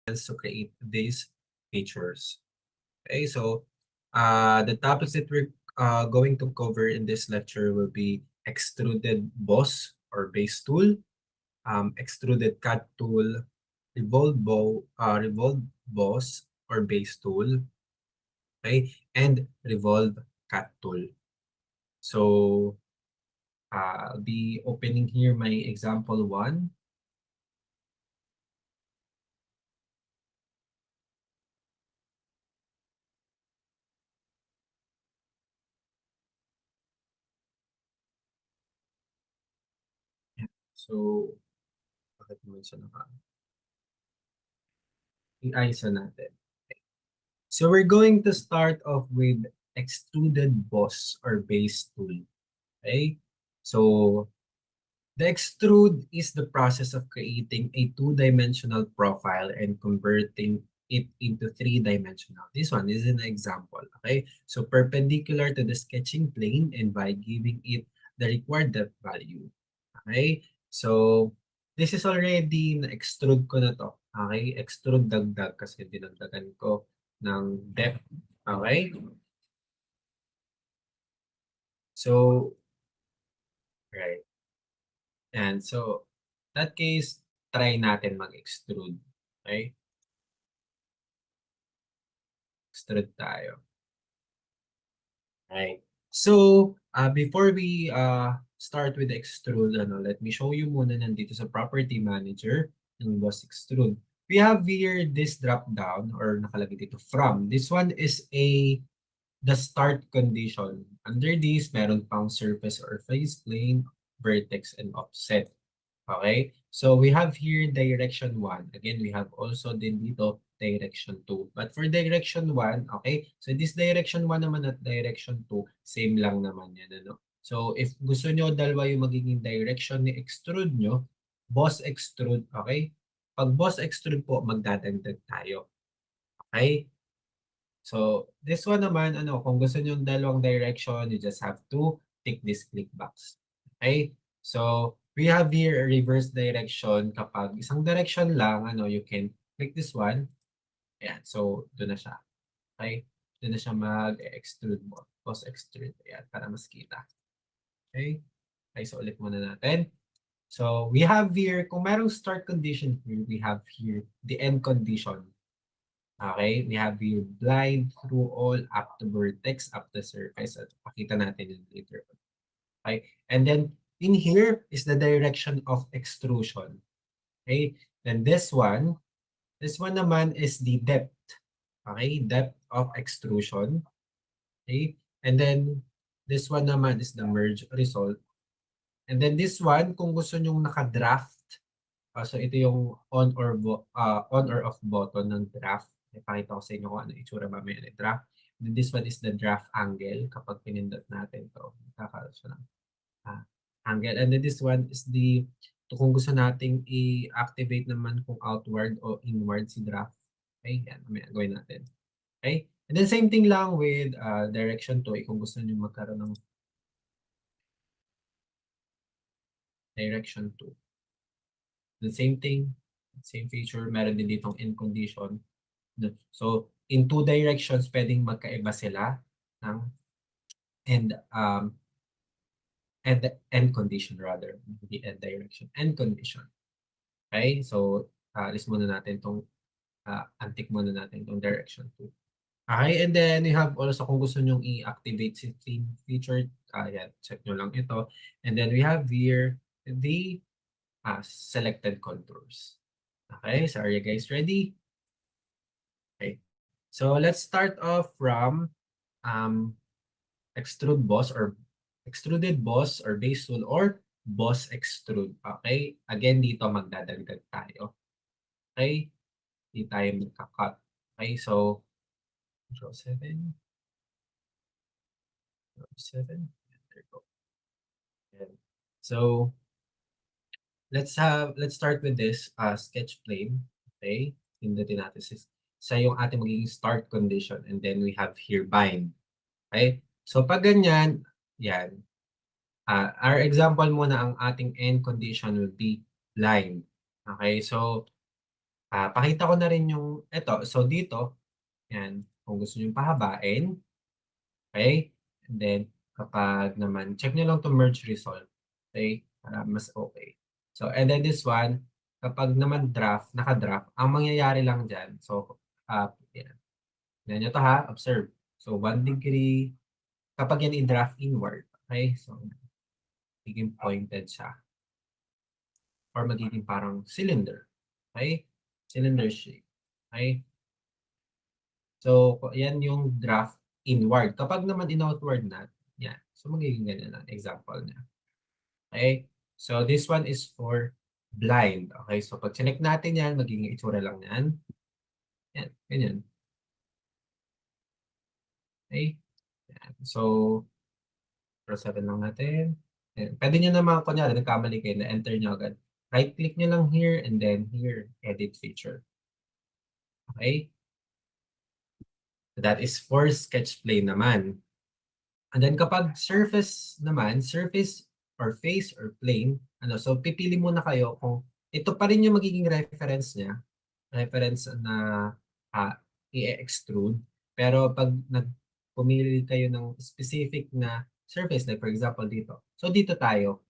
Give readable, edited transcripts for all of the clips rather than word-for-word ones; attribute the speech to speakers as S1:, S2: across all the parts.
S1: to create these features. Okay, so the topics that we're going to cover in this lecture will be extruded boss or base tool, extruded cut tool, revolve boss or base tool, okay, and revolve cut tool. So I'll be opening here my example one. So, bakit naman siya i-ISO natin. So we're going to start off with extruded boss or base tool. Okay? So the extrude is the process of creating a two-dimensional profile and converting it into three-dimensional. This one is an example. Okay? So perpendicular to the sketching plane and by giving it the required depth value. Okay? So this is already na-extrude ko na to. Okay? Extrude dagdag kasi dinagdagan ko ng depth. Okay? So, right. And so, that case, try natin mag-extrude. Okay? Extrude tayo. Right. So, before we start with the extrude, let me show you muna nandito sa property manager ng Boss Extrude. We have here this drop down or nakalagay dito from. This one is the start condition. Under this, meron pang surface or face plane, vertex, and offset. Okay? So we have here direction 1. Again, we have also din dito direction 2. But for direction 1, okay? So this direction 1 naman at direction 2, same lang naman yan. Ano? So if gusto nyo dalawa yung magiging direction ni extrude nyo, boss extrude, okay? Pag boss extrude po, magdadagdag tayo. Okay? So this one naman, kung gusto nyo yung dalawang direction, you just have to tick this click box. Okay? So, we have here a reverse direction. Kapag isang direction lang, you can click this one. Ayan. So, doon na siya. Okay? Doon na siya mag-extrude mo. Post-extrude. Ayan. Para mas kita. Okay? Okay. So, ulit muna natin. So, we have here, kung merong start condition here, we have here the end condition. Okay? We have here blind through all up to vertex, up to surface. At pakita natin yun later. Okay? And then, in here is the direction of extrusion. Okay? Then this one naman is the depth. Okay? Depth of extrusion. Okay? And then this one naman is the merge result. And then this one, kung gusto nyong naka-draft, so ito yung on or off button ng draft. Ipakita ko sa inyo kung ano itsura mamaya ng draft. And then this one is the draft angle. Kapag pinindot natin to, nakakaroon siya ng angle. And then this one is kung gusto nating i-activate naman kung outward o inward si draft. Okay, yan. Gawin natin. Okay? And then same thing lang with direction 2. Kung gusto nyo magkaroon ng direction 2. The same thing, same feature, meron din ditong end condition. So, in two directions, pwedeng magkaiba sila ng end condition rather, the end direction, end condition. Okay, so list muna natin itong antik muna natin itong direction 2. Okay, and then we have also kung gusto nyong i-activate si theme feature, yan, check nyo lang ito. And then we have here the selected contours. Okay, so are you guys ready? Okay, so let's start off from extrude boss or extruded boss or base tool or boss extrude. Okay, again dito magdadagdag tayo. Okay, di tayo magka-cut. Okay, so draw 7. Draw 7. There you go. And so let's start with this sketch plane. Okay, pindutin natin sa yung ating magiging start condition and then we have here bind. Okay, so pag ganyan, yan. Our example muna, ang ating end condition will be blind. Okay, so Pakita ko na rin yung, eto, so dito, yan, kung gusto nyo pahabain, okay? And then, kapag naman, check nyo lang to merge result, okay? Para mas okay. So, and then this one, kapag naman draft, naka-draft, ang mangyayari lang dyan, so, yan. Yan nyo to ha, observe. So, 1 degree, kapag yan i-draft inward, okay? So, magiging pointed siya. Or magiging parang cylinder. Okay? Cylinder shape. Okay? So, yan yung draft inward. Kapag naman in-outward na, yan. So, magiging ganyan ang example niya. Okay? So, this one is for blind. Okay? So, pag connect natin yan, magiging itsura lang yan. Yan. Ganyan. Okay? Yan. So, pro 7 lang natin. Yan. Pwede nyo naman, kunyari, nagkamali kayo, na-enter nyo agad. Right-click nyo lang here and then here, edit feature. Okay? That is for sketch plane naman. And then kapag surface naman, surface or face or plane, so pipili muna kayo kung ito pa rin yung magiging reference niya, reference na i-extrude. Pero pag pumili kayo ng specific na surface, like for example dito. So dito tayo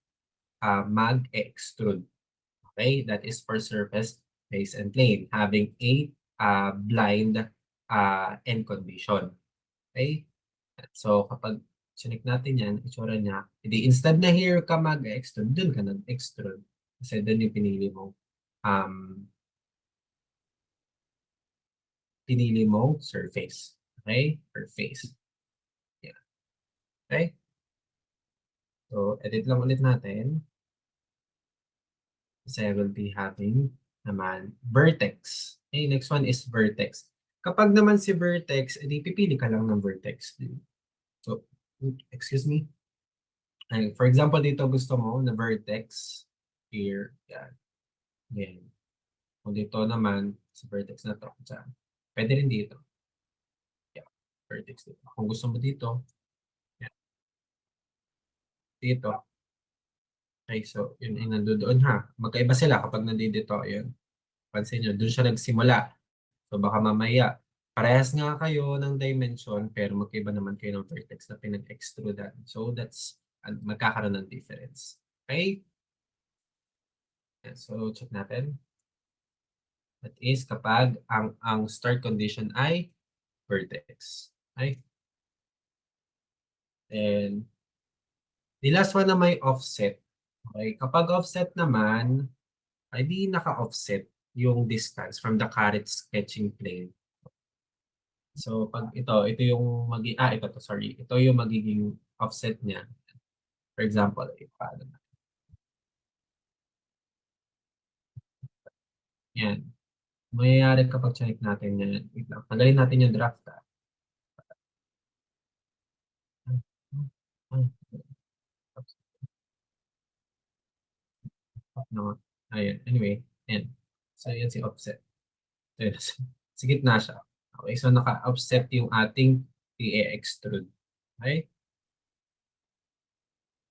S1: mag-extrude. Okay, that is for surface, face, and plane, having a blind end condition. Okay? So, kapag sinik natin yan, itsura niya, hindi instead na here ka mag-extrude, dun ka nag-extrude. Kasi dun yung pinili mong surface. Okay? Or face. Yeah. Okay? So, edit lang ulit natin. Kasi I will be having naman vertex. Okay, next one is vertex. Kapag naman si vertex, edi pipili ka lang ng vertex. So, excuse me. Ay, for example, dito gusto mo na vertex here. Yan. Yan. Kung dito naman, sa vertex na to. Dyan. Pwede rin dito. Yeah. Vertex dito. Kung gusto mo dito, yan. Dito. Okay, so yun ay nandoon ha. Magkaiba sila kapag nandito. Yun. Pansin nyo, doon siya nagsimula. So baka mamaya, parehas nga kayo ng dimension, pero magkaiba naman kayo ng vertex na pinag-extrudean. So that's, magkakaroon ng difference. Okay? Yan. So check natin. That is kapag ang start condition ay vertex. Okay? And the last one na may offset. Okay? Kapag offset naman, ay di naka-offset yung distance from the current sketching plane. So pag ito yung ito to, sorry. Ito yung magiging offset niya. For example, paano na. Yan. Mayayari kapag check natin yan. Wait lang. Tanggalin natin yung draft. No. Ayan. Anyway. Yan. So yan si offset. So, yun. Sa gitna siya. Okay. So naka-offset yung ating i-extrude. Okay.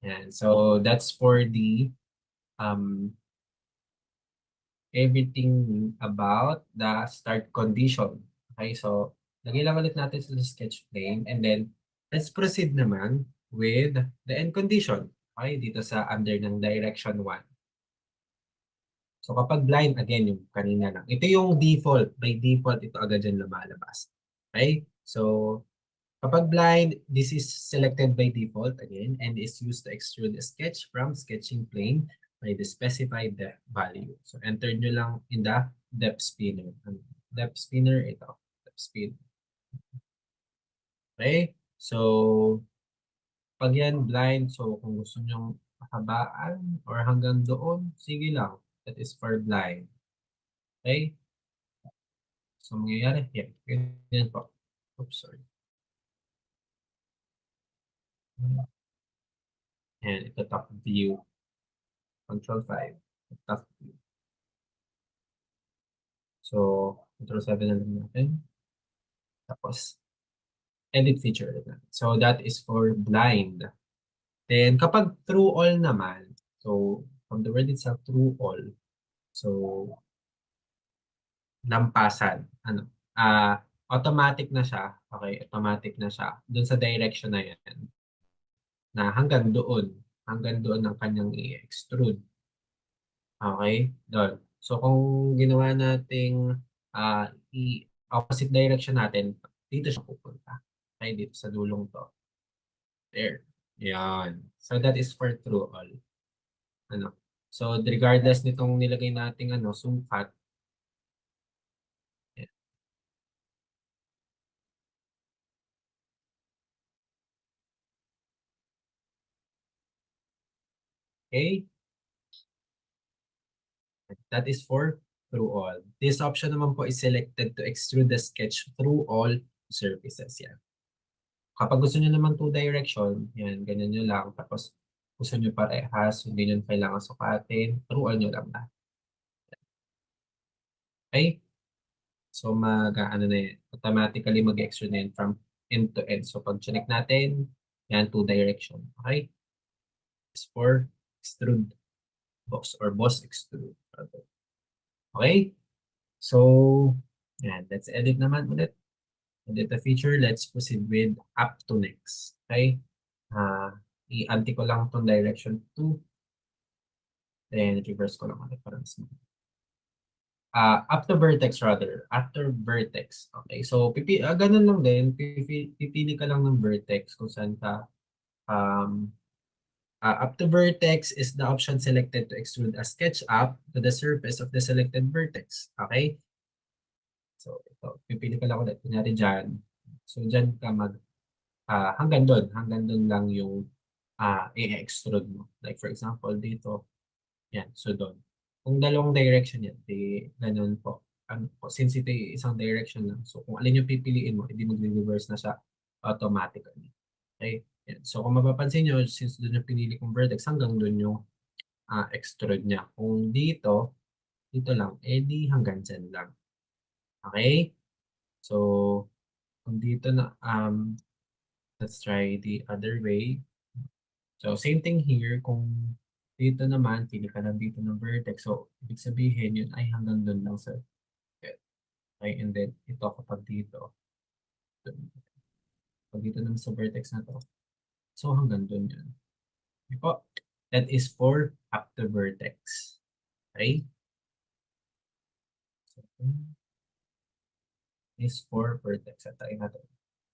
S1: Yan. So that's for the um everything about the start condition. Okay, so lagay lang ulit natin sa sketch plane and then let's proceed naman with the end condition. Okay, dito sa under ng direction 1. So kapag blind, again, yung kanina lang. Ito yung default. By default, ito agad dyan lumalabas. Okay, so kapag blind, this is selected by default again and is used to extrude a sketch from sketching plane by the specified depth value. So enter nyo lang in the depth spinner. Depth spinner, ito. Depth spinner. Okay? So, pag yan blind, so kung gusto nyo mahabaan or hanggang doon, sige lang. That is for blind. Okay? So, mangyayari, yan. Ganyan po. Oops, sorry. And ito top view. Control 5. Top view. So, Control 7 na lang natin. Tapos, edit feature ulit natin. So, that is for blind. Then, kapag through all naman, so, from the word itself, through all. So, lampasan. Automatic na siya. Okay, automatic na siya. Doon sa direction na yan. Na hanggang doon. Hanggang doon ang kanyang i-extrude. Okay? Doon. So kung ginawa nating opposite direction natin, dito siya pupunta. Okay, dito sa dulong to. There. Yan. So that is for true all. Ano? So regardless nitong nilagay nating sukat. Okay? That is for through all. This option naman po is selected to extrude the sketch through all surfaces. Yan. Kapag gusto nyo naman two direction, yan, ganyan nyo lang. Tapos gusto nyo parehas, hindi nyo kailangan sukatin, through all nyo lang na. Okay? So ano na yan, automatically mag-extrude na yan from end to end. So pag check natin, yan, two direction. Okay? It's for extrude boss or boss extrude. Okay? So, yan, let's edit naman ulit. Edit the feature. Let's proceed with up to next. Okay? I-anti ko lang itong direction 2. Then, reverse ko lang ulit para mas up to vertex rather. After vertex. Okay? So, ganun lang din. Pipili ka lang ng vertex kung saan ka up to vertex is the option selected to extrude a sketch up to the surface of the selected vertex. Okay? So, ito. Pipili ka lang ulit. Kunyari dyan. So, dyan ka hanggang doon lang yung i-extrude mo. Like for example, dito, yan, so doon. Kung dalawang direction yan, di ganun po. Since ito isang direction lang, so kung alin yung pipiliin mo, hindi mag-reverse na siya automatically. Okay? Yan. So kung mapapansin nyo, since doon yung pinili kong vertex, hanggang doon yung extrude niya. Kung dito lang, di hanggang dyan lang. Okay? So, kung dito na, let's try the other way. So, same thing here. Kung dito naman, pili ka lang dito ng vertex. So, ibig sabihin, yun ay hanggang doon lang sa okay, and then, ito kapag dito. Kapag dito naman sa vertex na to. So, hanggang doon yun. Okay po. That is for up to vertex. Okay? So, is for vertex. At tayo natin.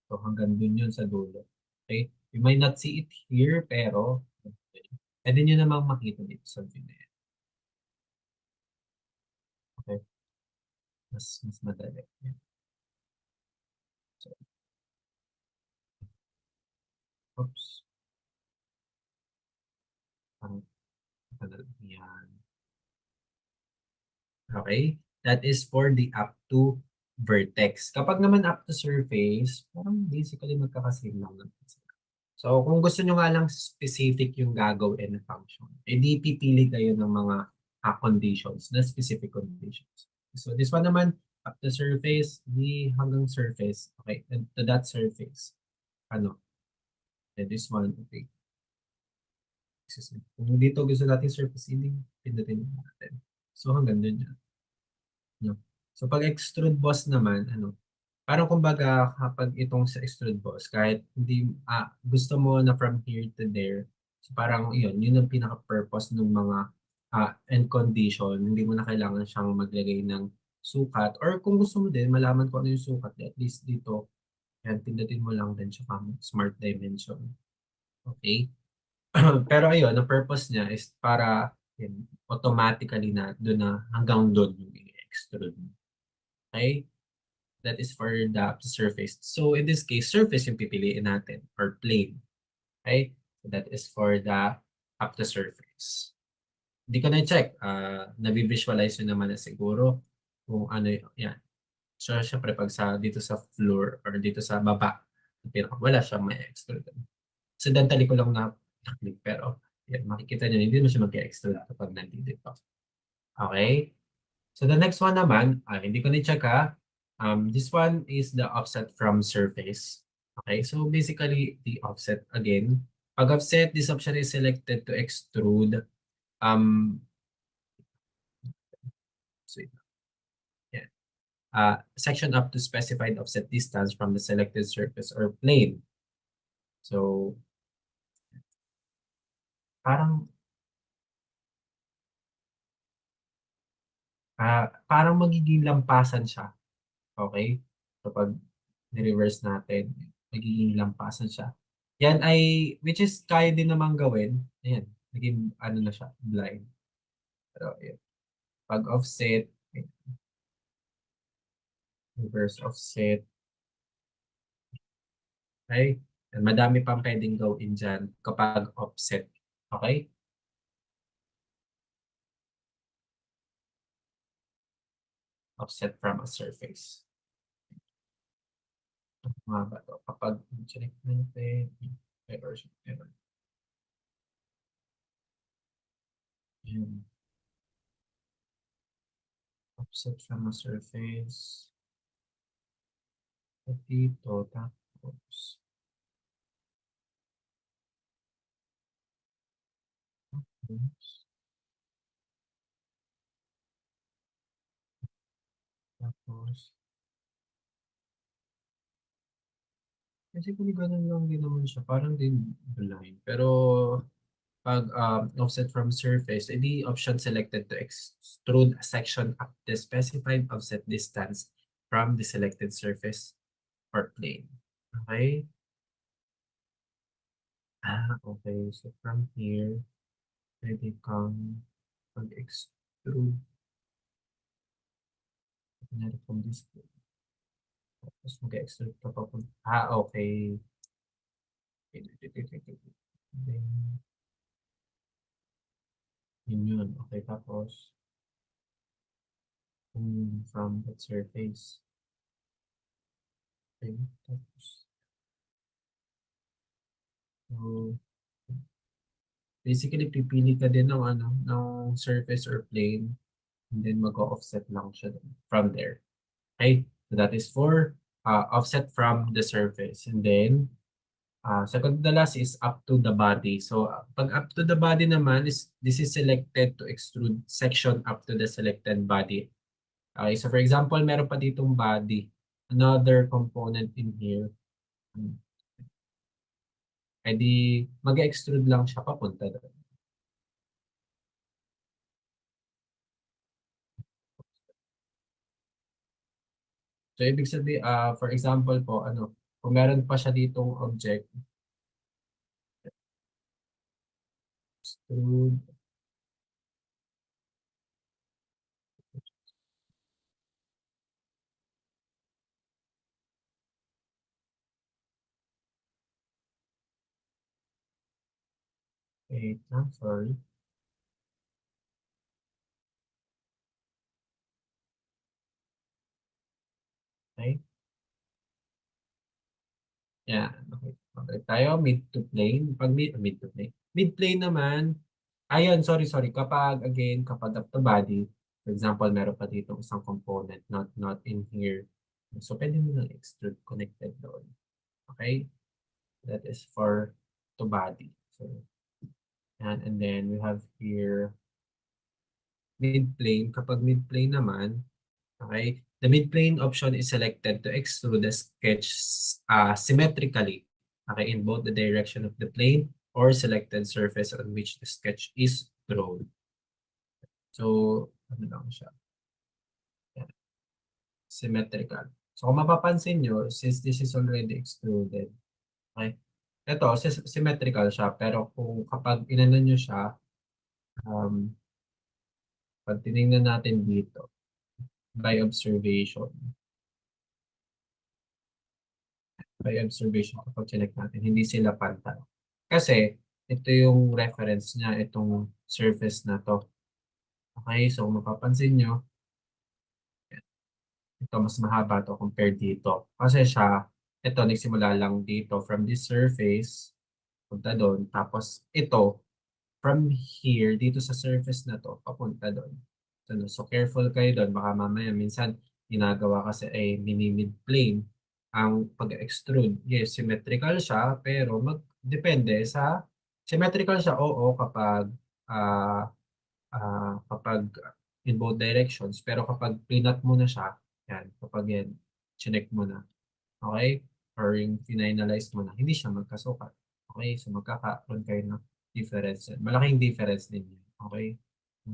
S1: So, hanggang doon yun sa dulo. Okay? You might not see it here, pero pwede nyo namang makita dito sa view na yan. Okay? Mas madali. Yan. So, oops. Yan. Okay? That is for the up to vertex. Kapag naman up to surface, parang basically magkakasame lang naman sila. So, kung gusto nyo nga lang specific yung gagawin na function, edi pipili kayo ng mga conditions, na specific conditions. So, this one naman, up to surface, hanggang surface. Okay, and to that surface. And this one, okay. Kung dito gusto natin surface healing, pindutin natin. So hanggang dun yan. No? So pag extrude boss naman, parang kumbaga kapag itong sa extrude boss, kahit hindi gusto mo na from here to there, so parang yun ang pinaka-purpose ng mga end condition. Hindi mo na kailangan siyang maglagay ng sukat. Or kung gusto mo din, malaman ko ano yung sukat, at least dito, yan, pindutin mo lang din siya smart dimension. Okay? Pero ayun, ang purpose niya is para automatically na doon na hanggang doon yung i-extrude. Okay? That is for the surface. So in this case, surface yung pipiliin natin or plane. Okay? So that is for the up to surface. Hindi ko na-check. Nabi-visualize nyo naman na siguro kung ano yan. So syempre pag dito sa floor or dito sa baba, wala siyang may extrude. Accidentally ko lang na-click pero yan, makikita nyo, hindi mo siya mag-extrude kapag nandito. Okay? So the next one naman, hindi ko na-check this one is the offset from surface. Okay, so basically the offset again. Pag offset, this option is selected to extrude. So, yeah. section up to specified offset distance from the selected surface or plane. So, parang parang magiging lampasan siya, okay? Kapag ni-reverse natin, magiging lampasan siya. Yan ay which is kaya din namang gawin. Ayan, naging ano na siya, blind. Pero ayan, 'pag offset, reverse offset, okay? Madami pang puwedeng gawin diyan kapag offset, okay? Offset from a surface. Mga ba 'to? Kapag check natin, error, error. Ayan, offset from a surface. At dito tapos oops, tapos kasi kung gano'n lang din naman siya parang din blind. Pero 'pag, offset from surface, eh, di option selected to extrude a section at the specified offset distance from the selected surface or plane. Okey? Okey. So from here, puwede kang mag-extrude kunyari from this point, tapos mag-e-extrude ka okey. Then, yun. Okey, tapos from that surface. Okey, tapos so basically pipili ka din ng ano, ng surface or plane and then mag-o-offset lang siya dun from there. Okay? So that is for offset from the surface. And then second to the last is up to the body. So 'pag up to the body naman is this is selected to extrude section up to the selected body. Okay, so for example, meron pa ditong body, another component in here, hmm, eh di mag-e-extrude lang siya papunta dun. So ibig for example po ano, kung meron pa siya ditong object, extrude, wait lang, sorry. Okey, yan, okey. Babalik tayo mid to plane, 'pag mid to plane. Mid plane naman, sorry, kapag again, kapag up to body, for example, meron pa ditong isang component not in here. So puwede mo ng extrude connected doon, okey? That is for to body. So yan, and then we have here mid-plane. Kapag mid-plane naman, okay, the mid-plane option is selected to extrude the sketch symmetrically, okay, in both the direction of the plane or selected surface on which the sketch is drawn. So, ano lang siya, yan, symmetrical. So, kung mapapansin nyo, since this is already extruded, okay, ito, symmetrical siya, pero kung kapag inano nyo siya, um, pag tinignan natin dito, by observation, kapag chineck natin, hindi sila pantay. Kasi ito yung reference niya, itong surface na 'to. Okey, so kung mapapansin niyo, ito mas mahaba 'to compared dito. Kasi siya, ito nagsimula lang dito from this surface, punta dun, tapos ito from here, dito sa surface na 'to, papunta dun. So careful kayo dun baka mamaya minsan ginagawa kasi ay mini-mid-plane ang pag-e-extrude. Yes, symmetrical siya pero depende sa symmetrical siya, oo, ah, kapag in both directions pero kapag plinat mo na siya, Yan, kapag yan, chinek mo na. Okay? Or yung finalize mo na, hindi siya magkasukat. Okay? So, magkakaroon kayo ng difference. Malaking difference din yun. Okay?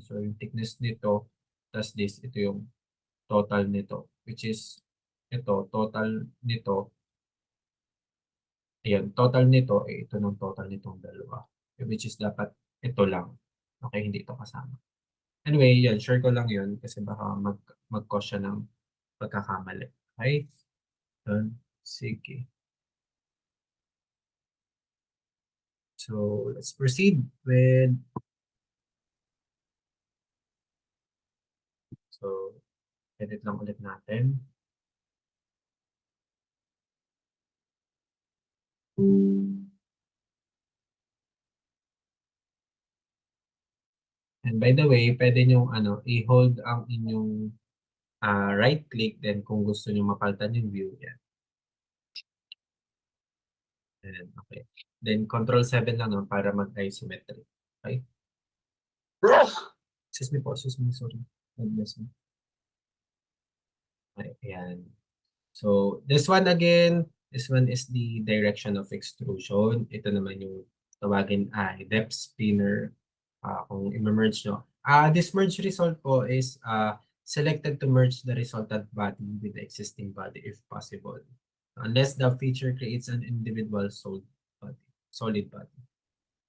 S1: So, yung thickness nito, plus this, ito yung total nito. Which is, ito, total nito, ayan, total nito, ito ng total nitong dalawa. Which is dapat ito lang. Okay? Hindi ito kasama. Anyway, yan, share ko lang yun kasi baka mag-cause siya ng pagkakamali. Okay? Yun. Sige. So, let's proceed with, so, edit lang ulit natin. And by the way, pwede nyo i-hold ang inyong right click, then kung gusto nyo mapalitan yung view, yan. And, okay. Then control 7 lang no, para mag-isometric. Okay? Excuse me, sorry. God bless me. Okay, ayan. So, this one again, this one is the direction of extrusion. Ito naman yung tawagin ay depth spinner. Kung i-merge nyo. This merge result po is selected to merge the resultant body with the existing body if possible. Unless the feature creates an individual solid body.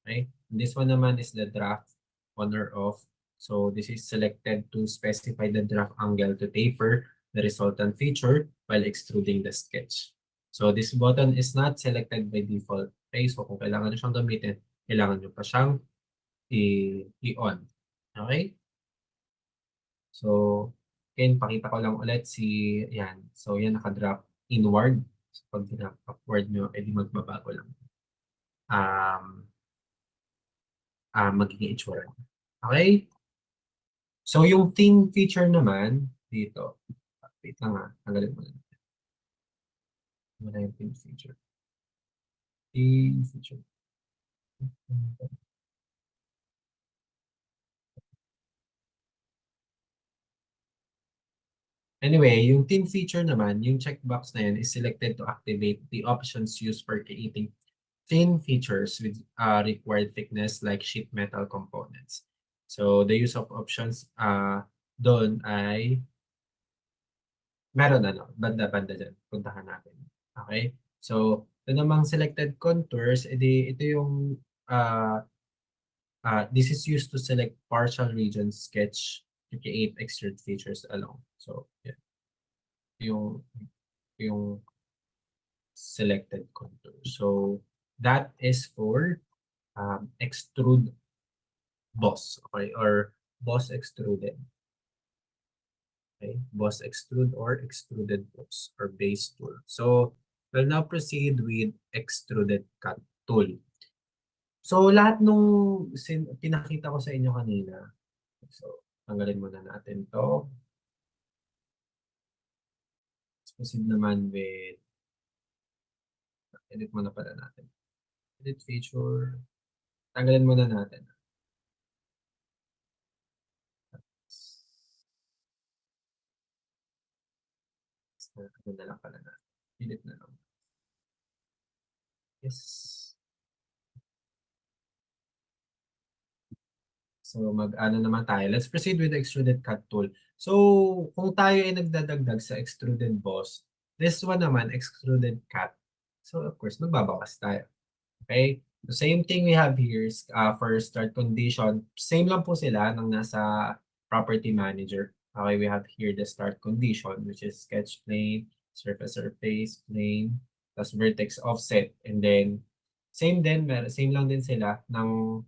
S1: Okay? And this one naman is the draft on or off. So this is selected to specify the draft angle to taper the resultant feature while extruding the sketch. So this button is not selected by default. Okay, so kung kailangan nyo siyang gamitin, kailangan nyo pa siyang i-on. Okay? So, again, pakita ko lang ulit yan. So, yan, nakadrop inward. So, pag drop upward nyo, edi magbabago lang. Magiging itsura. Okay? So, yung thin feature naman, dito. Wait lang tanggalin mo na. Wala yung thin feature. Thin feature. Anyway, yung thin feature naman, yung checkbox na yan is selected to activate the options used for creating thin features with required thickness like sheet metal components. So, the use of options doon ay meron banda-banda dyan. Puntahan natin. Okay? So, ito namang selected contours, ito yung this is used to select partial region sketch to create extrude features along. So, yeah. Yung selected contour. So, that is for extrude boss, okay, or boss extruded. Okay, boss extrude or extruded boss or base tool. So, we'll now proceed with extruded cut tool. So, lahat nung pinakita ko sa inyo kanina, so, tanggalin muna natin to. Let's proceed naman with, edit muna pala natin. Edit feature, tanggalin muna natin. Ano na lang pala na. Delete na lang. Yes. So mag-ano naman tayo. Let's proceed with the extruded cut tool. So kung tayo ay nagdadagdag sa extruded boss, this one naman, extruded cut. So of course, magbabawas tayo. Okay? The same thing we have here is for start condition. Same lang po sila nang nasa property manager. Okay, we have here the start condition which is sketch plane, surface plane, plus vertex offset. And then same lang din sila ng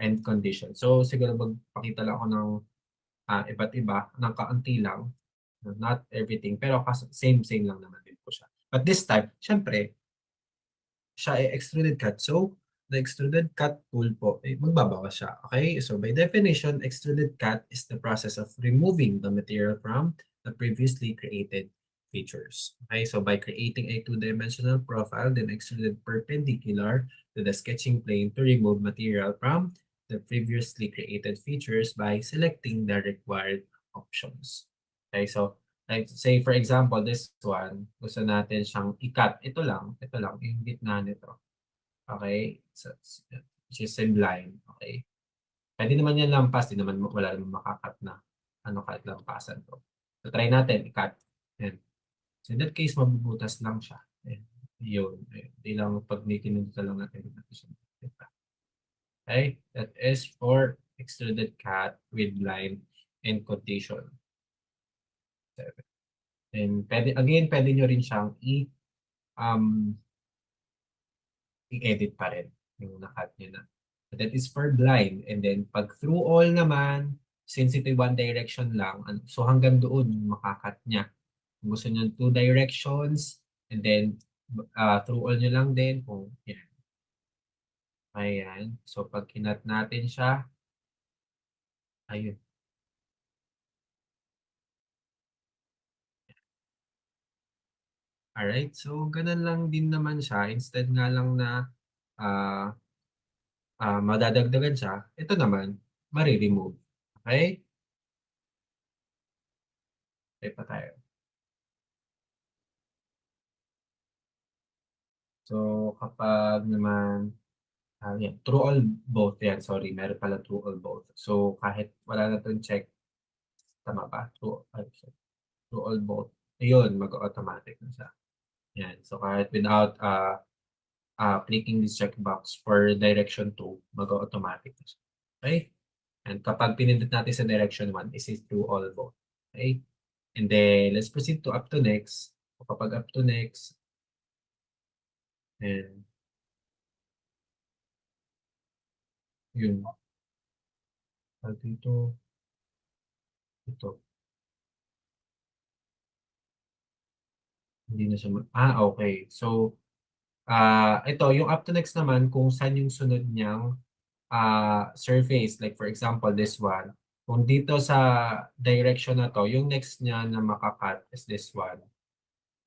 S1: end condition. So siguro magpakita lang ako ng iba't iba, ng kaunti lang. Not everything, pero same lang naman din po siya. But this time, syempre, siya ay extruded cut. So, the extruded cut tool po, magbabawas siya. Okay? So, by definition, extruded cut is the process of removing the material from the previously created features. Okay? So, by creating a two-dimensional profile, then extruded perpendicular to the sketching plane to remove material from the previously created features by selecting the required options. Okay? So, Like say for example, this one, gusto natin siyang i-cut. Ito lang, yung gitna nito. Okay? So, which is inline. Okay? Pwede naman yan lampas, di naman wala naman makakat na ano kahit lampasan to. So try natin, i-cut. Yan. So in that case, mabubutas lang siya. Ayan. Yun. Ayan. Di lang pag may kinunta lang natin. Okay? That is for extruded cut with line and quotation. And pwede nyo rin siyang um, i-edit pa rin yung nakat nyo na. So that is for blind. And then pag through all naman, since ito one direction lang, so hanggang doon yung makakat niya. Kung gusto nyo two directions, and then through all nyo lang din. Kung yan. Ayan. So pag kinat natin siya, ayun. Alright, so ganun lang din naman siya. Instead nga lang na ah madadagdagan siya, ito naman, mare-remove. Okay? Try pa tayo. So, kapag naman, yan, true all both yan. Sorry, meron pala true all both. So, kahit wala na itong check, tama ba? True all both. Ayun, mag-automatic na siya. Yan. So, kahit without clicking this checkbox for direction 2, mag-automatic na siya. Okay? And kapag pinindot natin sa direction 1, is it true all both. Okay? And then, let's proceed to up to next. So, kapag up to next, and yun. Dito, ito. Hindi na siya, okay. So, ito, yung up to next naman, kung saan yung sunod niyang surface. Like for example, this one. Kung dito sa direction na to, yung next niya na makakat is this one.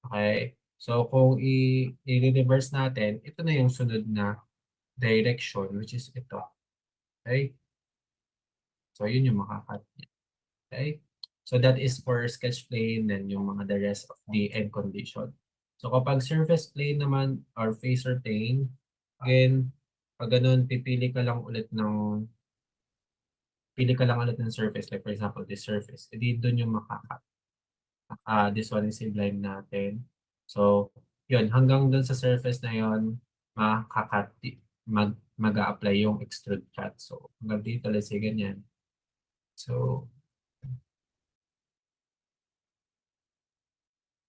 S1: Okay? So, kung i-reverse natin, ito na yung sunod na direction, which is ito. Okay? So, yun yung makakat niya. Okay? So, that is for sketch plane and yung mga the rest of the end condition. So, kapag surface plane naman or facer plane, again, pag ganun, pili ka lang ulit ng surface. Like for example, this surface. Edi doon yung makakat. This one is blind natin. So, yun, hanggang doon sa surface na yun, makakat, mag-a-apply yung extrude cut. So, hanggang dito, let's say ganyan. So,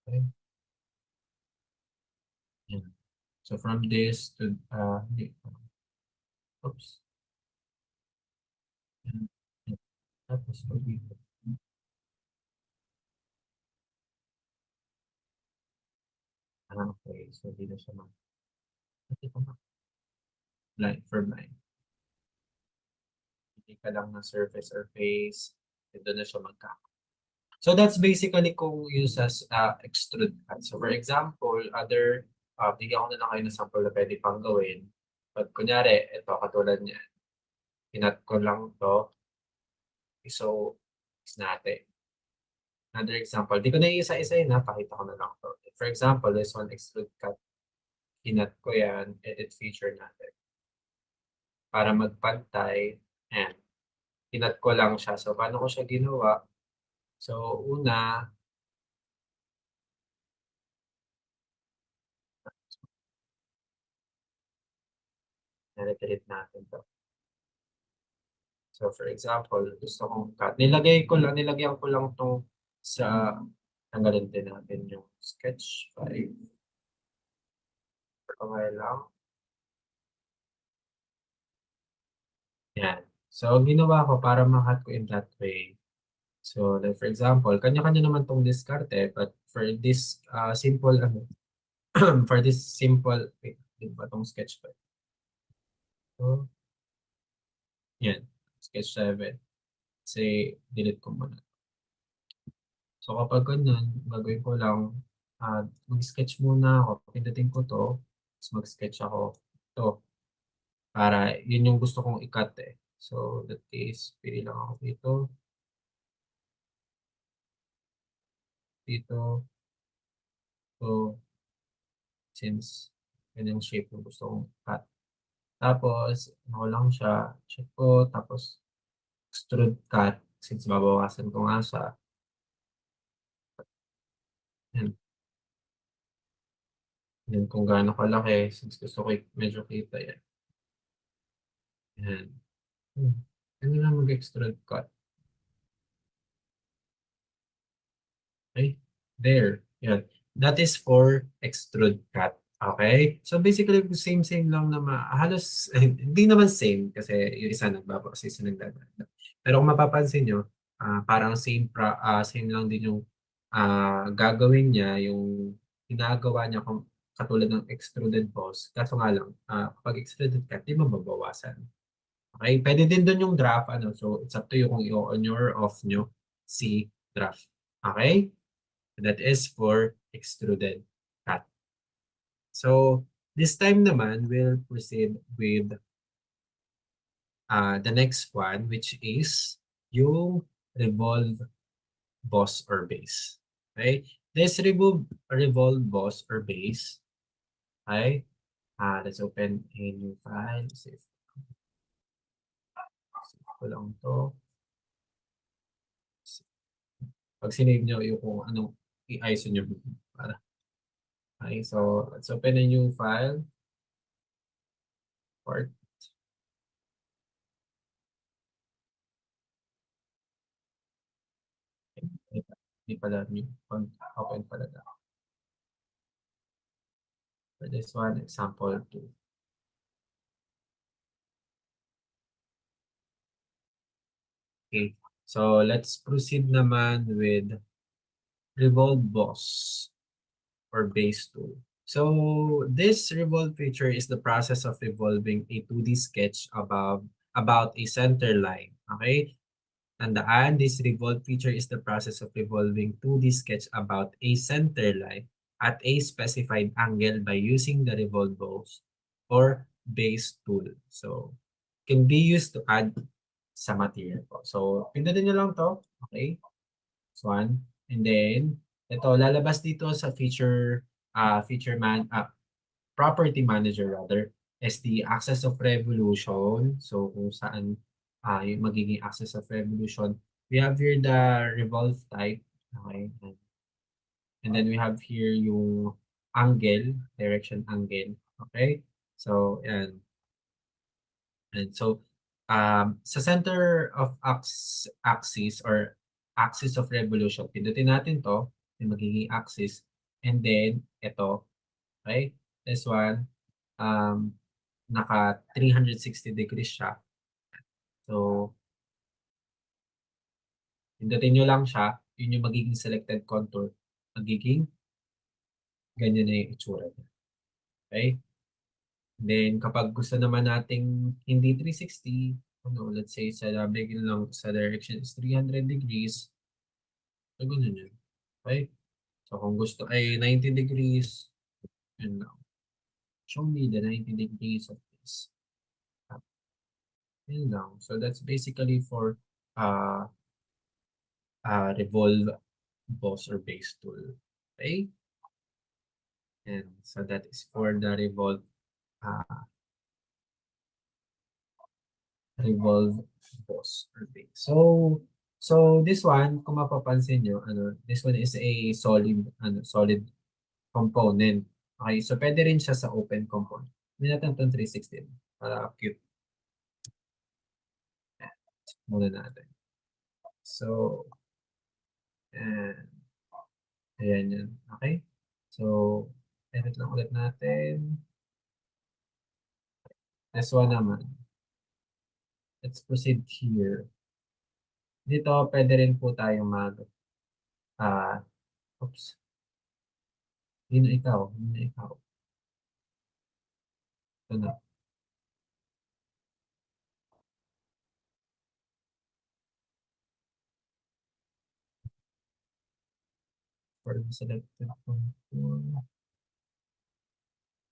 S1: okay. Yan. So, from this to, oops. Yan. Yan. Tapos, dito. Okay. So, dito siya blind for blind. Hindi ka lang ng surface or face. Ito na siya So that's basically kung use as extrude cut. So for example, bigyan ko na lang kayo ng sample na pwede pang gawin. But kunyari, ito katulad niya. Pinat ko lang to. So, is natin. Another example. Di ko na isa-isa yun ha. Pakita ko na lang to. For example, this one extrude cut. Pinat ko yan. Edit feature natin. Para magpantay. And pinat ko lang siya. So, paano ko siya ginawa? So, una, na-repeat natin to. So for example, gusto kong cut. Nilagyan ko lang tong sa, tanggalin din natin yung sketch 5. Okay lang. Yan. So ginawa ko para ma-cut ko in that way. So like for example, kanya-kanya naman tong diskarte, but for this simple, for this simple, wait, di ba tong sketch 5? So, yan. Sketch 7. Say, delete ko muna. So kapag ganun, gagawin ko lang, mag-sketch muna ako. Pindutin ko to, tapos mag-sketch ako to. Para yun yung gusto kong i-cut eh. So that case, pili lang ako dito. dito. So, since yun yung shape na gusto kong cut. Tapos, ano ko lang siya, check ko, tapos extrude cut, since babawasan ko nga siya. Yan, yan kung gaano kalaki, since gusto ko medyo kita yan. Yan. Ano lang mag-extrude cut. Okay? There. Yan. That is for extrude cut. Okay? So basically, same lang naman. Halos, hindi naman same kasi yung isa nagbabawas, isa nagdadagdag. Pero kung mapapansin nyo, parang same lang din yung gagawin niya, yung ginagawa niya kung katulad ng extruded boss. Kaso nga lang, kapag extruded cut, di mababawasan. Okay? Pwede din doon yung draft. Ano? So, it's up to you kung i-on or off nyo si draft. Okay? That is for extruded cut. So, this time naman, we'll proceed with the next one, which is yung revolve boss or base. Okay? This revolve boss or base, okay? Let's open a new file. Save ko lang to. Pag sinave nyo yung kung anong i-ISO nyo. Okay, so let's open a new file. Part. Hindi pala new. Open pala na. For this one, example 2. Okay, so let's proceed naman with revolve boss or base tool. So this revolve feature is the process of revolving a 2D sketch about a center line. Okay? Tandaan, this revolve feature is the process of revolving 2D sketch about a center line at a specified angle by using the revolve boss or base tool. So, can be used to add sa material po. So, pindutin nyo lang to. Okay? This one. And then, ito, lalabas dito sa property manager rather, is the axis of revolution. So, kung saan yung magiging axis of revolution. We have here the revolve type. Okay? And then we have here yung angle, direction angle. Okay? So, yan. And so, sa center of axis or axis of revolution, pindutin natin to, yung magiging axis. And then, ito, okay? This one, naka 360 degrees siya. So, pindutin nyo lang siya, yun yung magiging selected contour. Magiging ganyan na yung itsura niya. Okay? Then, kapag gusto naman nating hindi 360, let's say sa bigyan lang sa direction is 300 degrees, so ganun yun. Okay? So, kung gusto ay 90 degrees, yun lang. Show me the 90 degrees of this. Yun lang. So, that's basically for uh, revolve boss or base tool. Okay? And so, that is for the revolve uh, boss or base. So this one, kung mapapansin nyo, this one is a solid component. Okay, so pwede rin siya sa open component. Hindi natin itong 316 para cute. Muna natin. So, and, ayan yan. Okay? So, edit lang ulit natin. This one naman. Let's proceed here. Dito, pwede rin po tayo oops. Hindi na ikaw. Ito na. For the selected contour.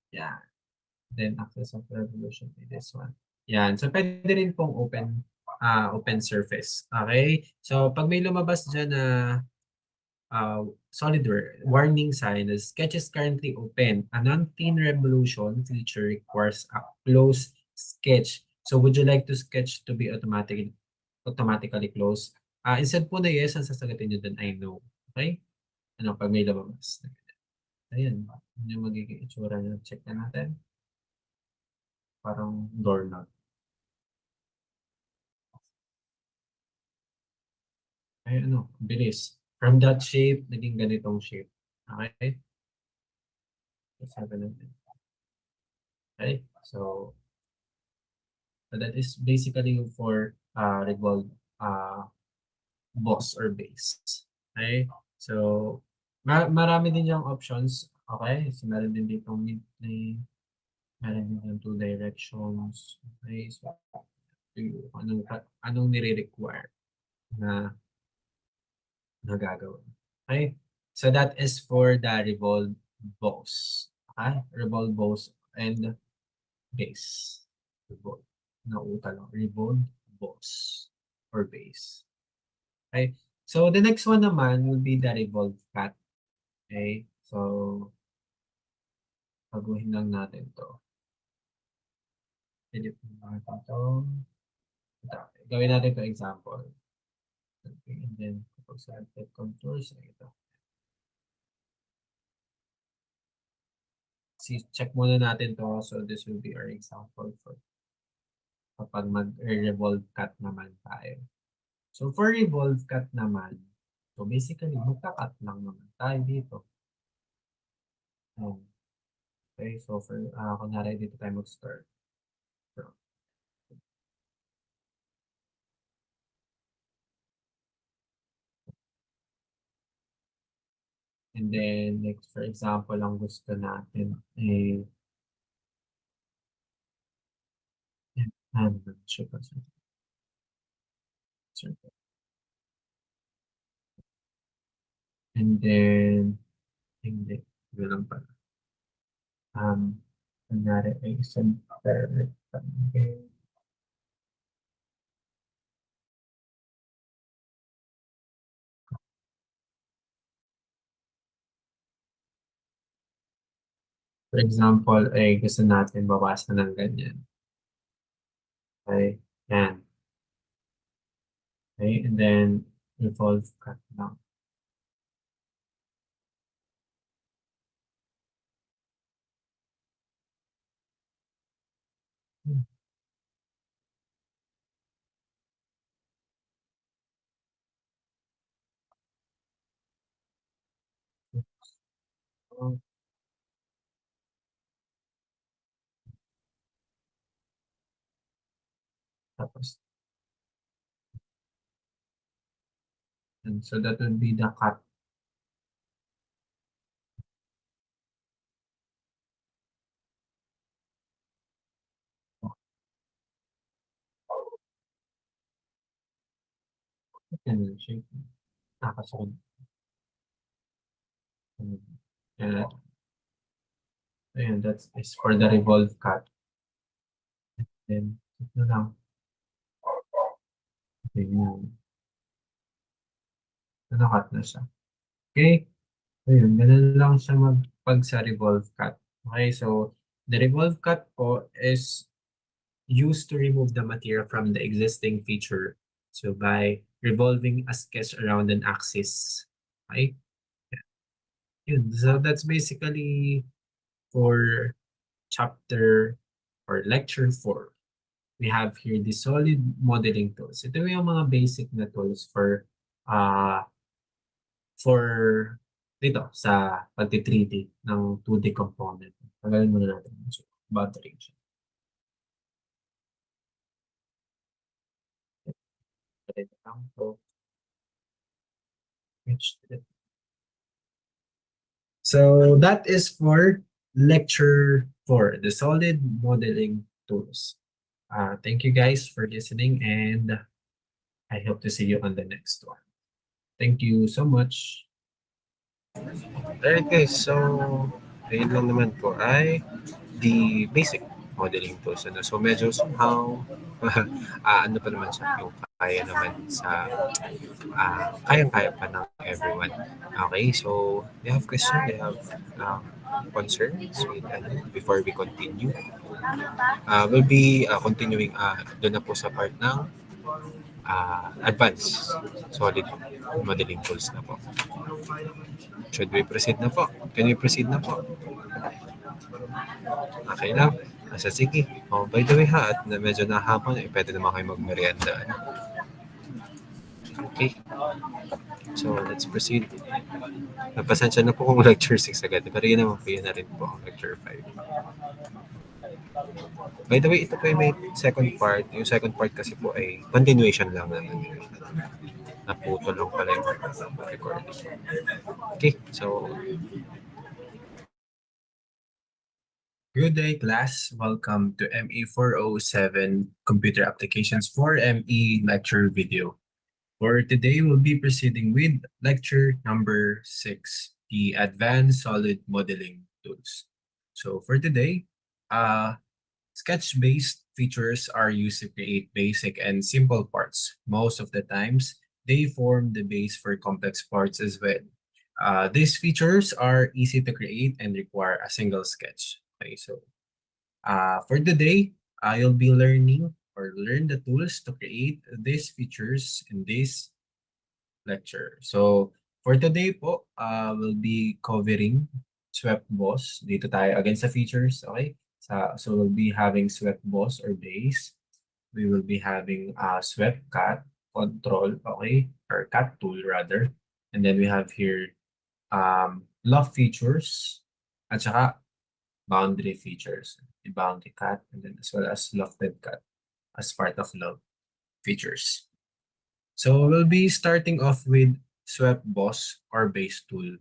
S1: Yeah. Then axis of revolution is this one. Yan. So, pwede rin pong open surface. Okay? So, pag may lumabas dyan na SolidWare warning sign. The sketch is currently open. A non-thin revolution feature requires a closed sketch. So would you like to sketch to be automatically closed? Instead po na yes, ang sasagutin nyo dun ay no. Okay? Ano, pag may lumabas. Ayan. Ano yung magiging itsura nyo? Check na natin. Parang doorknob. Ay, ano, bilis. From that shape, naging ganitong shape. Okay? Sabi natin. Okay? So that is basically for revolve boss or base. Okay? So, marami din yung options. Okay? So, meron din dito mid-plane. Meron din yung two directions. Okay? So, anong nire-require na nagagawa. Okay? So, that is for the revolve boss. Okay? Revolve boss and base. Revolve. Nauta lang. Revolve boss or base. Okay? So, the next one naman will be the revolve cut. Okay? So, baguhin lang natin to. Edit natin to. Ito. Gawin natin to example. Okay, and then, kapag selected contours, ito. Check muna natin to. So, this will be our example for kapag mag-revolve cut naman tayo. So, for revolve cut naman, so basically, magka-cut lang naman tayo dito. Okay, so for, kunwari dito tayo mag-start. So, and then, next, for example, ang gusto natin ay, ano, and then, hindi, hindi lang pala. Kunyari ay center, okay. For example, ay gusto natin bawasan ng ganyan. Okay, yan. Okay, and then revolve cut lang. Tapos, and so that would be the cut. Yan yung shape. Nakasunod. Ayan, that is for the revolve cut. Then, ito lang. Ayan. Cut na siya. Okay? Ayun, ganun lang siya pag sa revolve cut. Okay, so the revolve cut po is used to remove the material from the existing feature. So by revolving a sketch around an axis. Okay? Yun. So that's basically for chapter or lecture 4. We have here the solid modeling tools. Ito yung mga basic na tools for dito sa pag-3D ng 2D component. Tagalin muna natin. So, battery siya. So that is for lecture 4, the solid modeling tools. Thank you guys for listening, and I hope to see you on the next one. Thank you so much. Alright guys, so ayun lang naman po ay the basic modeling tools. Ano. So medyo somehow, ano pa naman siya, yung kaya naman sa, kayang-kaya pa ng everyone. Okay, so they have question, they have concerns with, before we continue. We'll be continuing doon na po sa part ng advanced solid modeling tools na po. Should we proceed na po? Can we proceed na po? Okay lang. Sige. Oh, by the way ha, at na medyo nahapon, pwede naman kayo magmerienda. Okay. So, let's proceed. Napasensya na po kung lecture 6 agad. Pero yun naman po, yun na rin po ang lecture 5. By the way, ito po yung may second part. Yung second part kasi po ay continuation lang naman. Naputo lang pala yung recording. Okay, so good day, class. Welcome to ME 407 Computer Applications for ME lecture video. For today, we'll be proceeding with lecture number 6, the Advanced Solid Modeling Tools. So for today, sketch-based features are used to create basic and simple parts. Most of the times, they form the base for complex parts as well. These features are easy to create and require a single sketch. Okay, so for today, you'll be learning or learn the tools to create these features in this lecture. So for today po, we'll be covering swept boss. Dito tayo again sa features, okay? So we'll be having swept boss or base. We will be having swept cut, control, okay? Or cut tool rather. And then we have here loft features at saka boundary features. The boundary cut and then as well as lofted cut as part of loft features. So we'll be starting off with swept boss or base tool.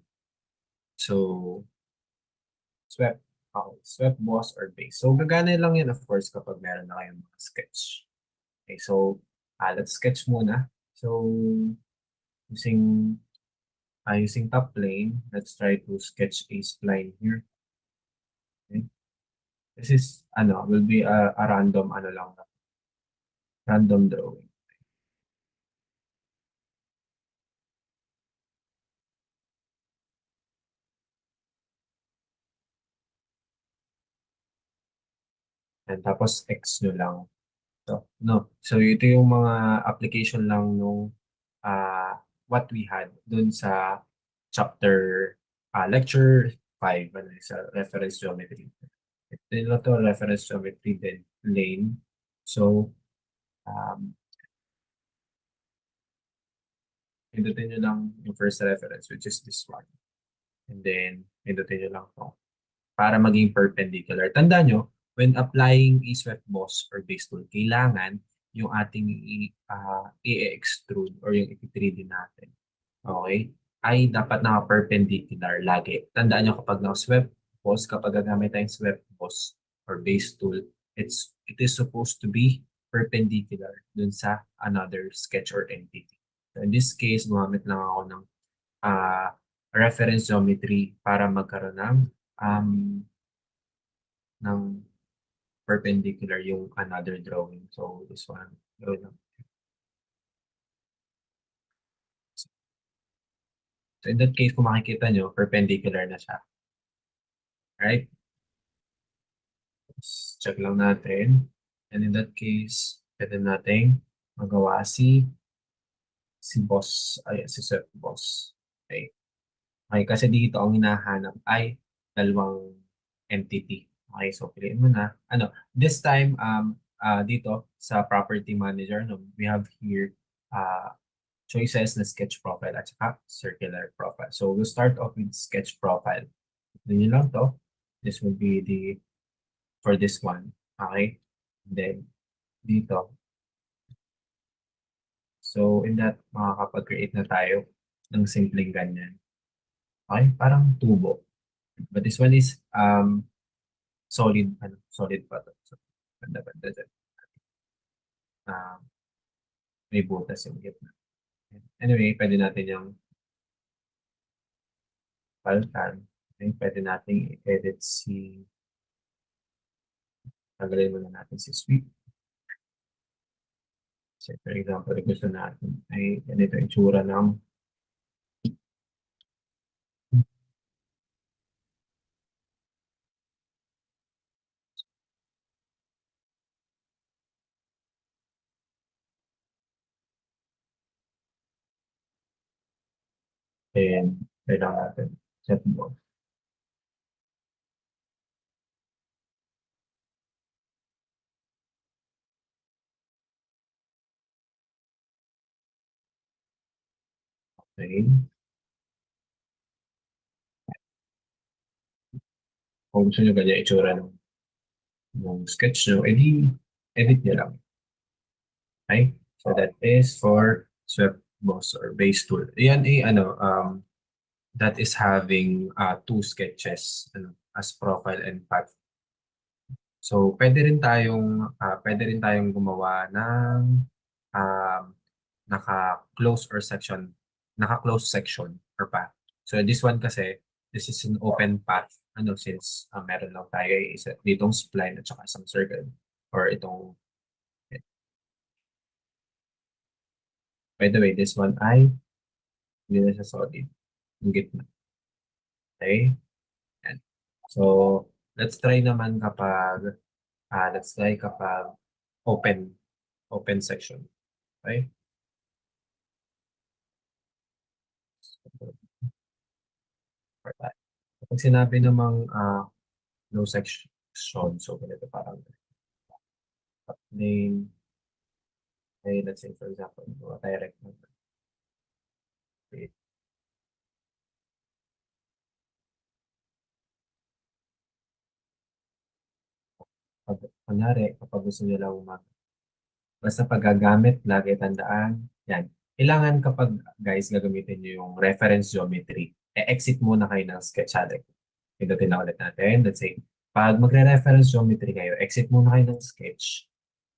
S1: So swept, swept boss or base. So gagana lang yan of course kapag meron na kayong mga sketch. Okay, so let's sketch muna. So using using top plane, let's try to sketch a spline here. Okay. This is will be a random lang, random drawing. And tapos X nyo lang. So, no. So ito yung mga application lang nung what we had dun sa chapter lecture 5 sa reference geometry. Ito lang to reference geometry then lane. So pindutin nyo lang yung first reference which is this one. And then pindutin nyo lang to para maging perpendicular. Tandaan nyo, when applying a swept boss or base tool, kailangan yung ating i-extrude or yung i-3D natin, okay, ay dapat naka-perpendicular lagi. Tandaan nyo kapag naka-swept boss, kapag gagamit tayong swept boss or base tool, it is supposed to be perpendicular dun sa another sketch or entity. So in this case, gumamit lang ako ng reference geometry para magkaroon ng perpendicular yung another drawing. So this one, gawin lang. So in that case, kung makikita nyo, perpendicular na siya. Right? Check lang natin. And in that case, pwede natin magawa si boss, si swept boss. Okay. Okay, kasi dito ang hinahanap ay dalawang entity. Okay, so piliin mo na. This time, dito sa property manager, we have here choices na sketch profile at saka circular profile. So we'll start off with sketch profile. Doon yun lang to. This will be for this one. Okay? And then, dito. So in that, makakapag-create na tayo ng simpleng ganyan. Okay? Parang tubo. But this one is solid, solid pa to. So, banda-banda dyan. May butas yung gitna. Anyway, pwede natin yung palitan. Okay, pwede natin i-edit si Tanggalin muna natin si sweep. So, for example, gusto natin ay ganito yung tsura ng and kailangan natin set board. Okay. Kung gusto nyo ganyan itsura ng sketch nyo, edi edit nyo lang. Okay? So that is for swept boss or base tool. Yan that is having two sketches as profile and path. So pwede rin tayong gumawa ng um, naka-close section or path. So this one kasi, this is an open path since meron lang tayo isa ditong spline at saka isang circle or itong. By the way, this one ay hindi na siya solid yung gitna. Okay? Yan. So let's try kapag open section. Okay? For that. Kapag sinabi namang no section, so ganito parang name, okay, let's say for example, direct number. Okay. Kunyari, kapag gusto nyo lang basta paggagamit, lagi tandaan, yan. Kailangan kapag guys gagamitin nyo yung reference geometry, exit muna kayo ng sketch alec. Pindutin na ulit natin. Let's say, pag magre-reference geometry kayo, exit muna kayo ng sketch.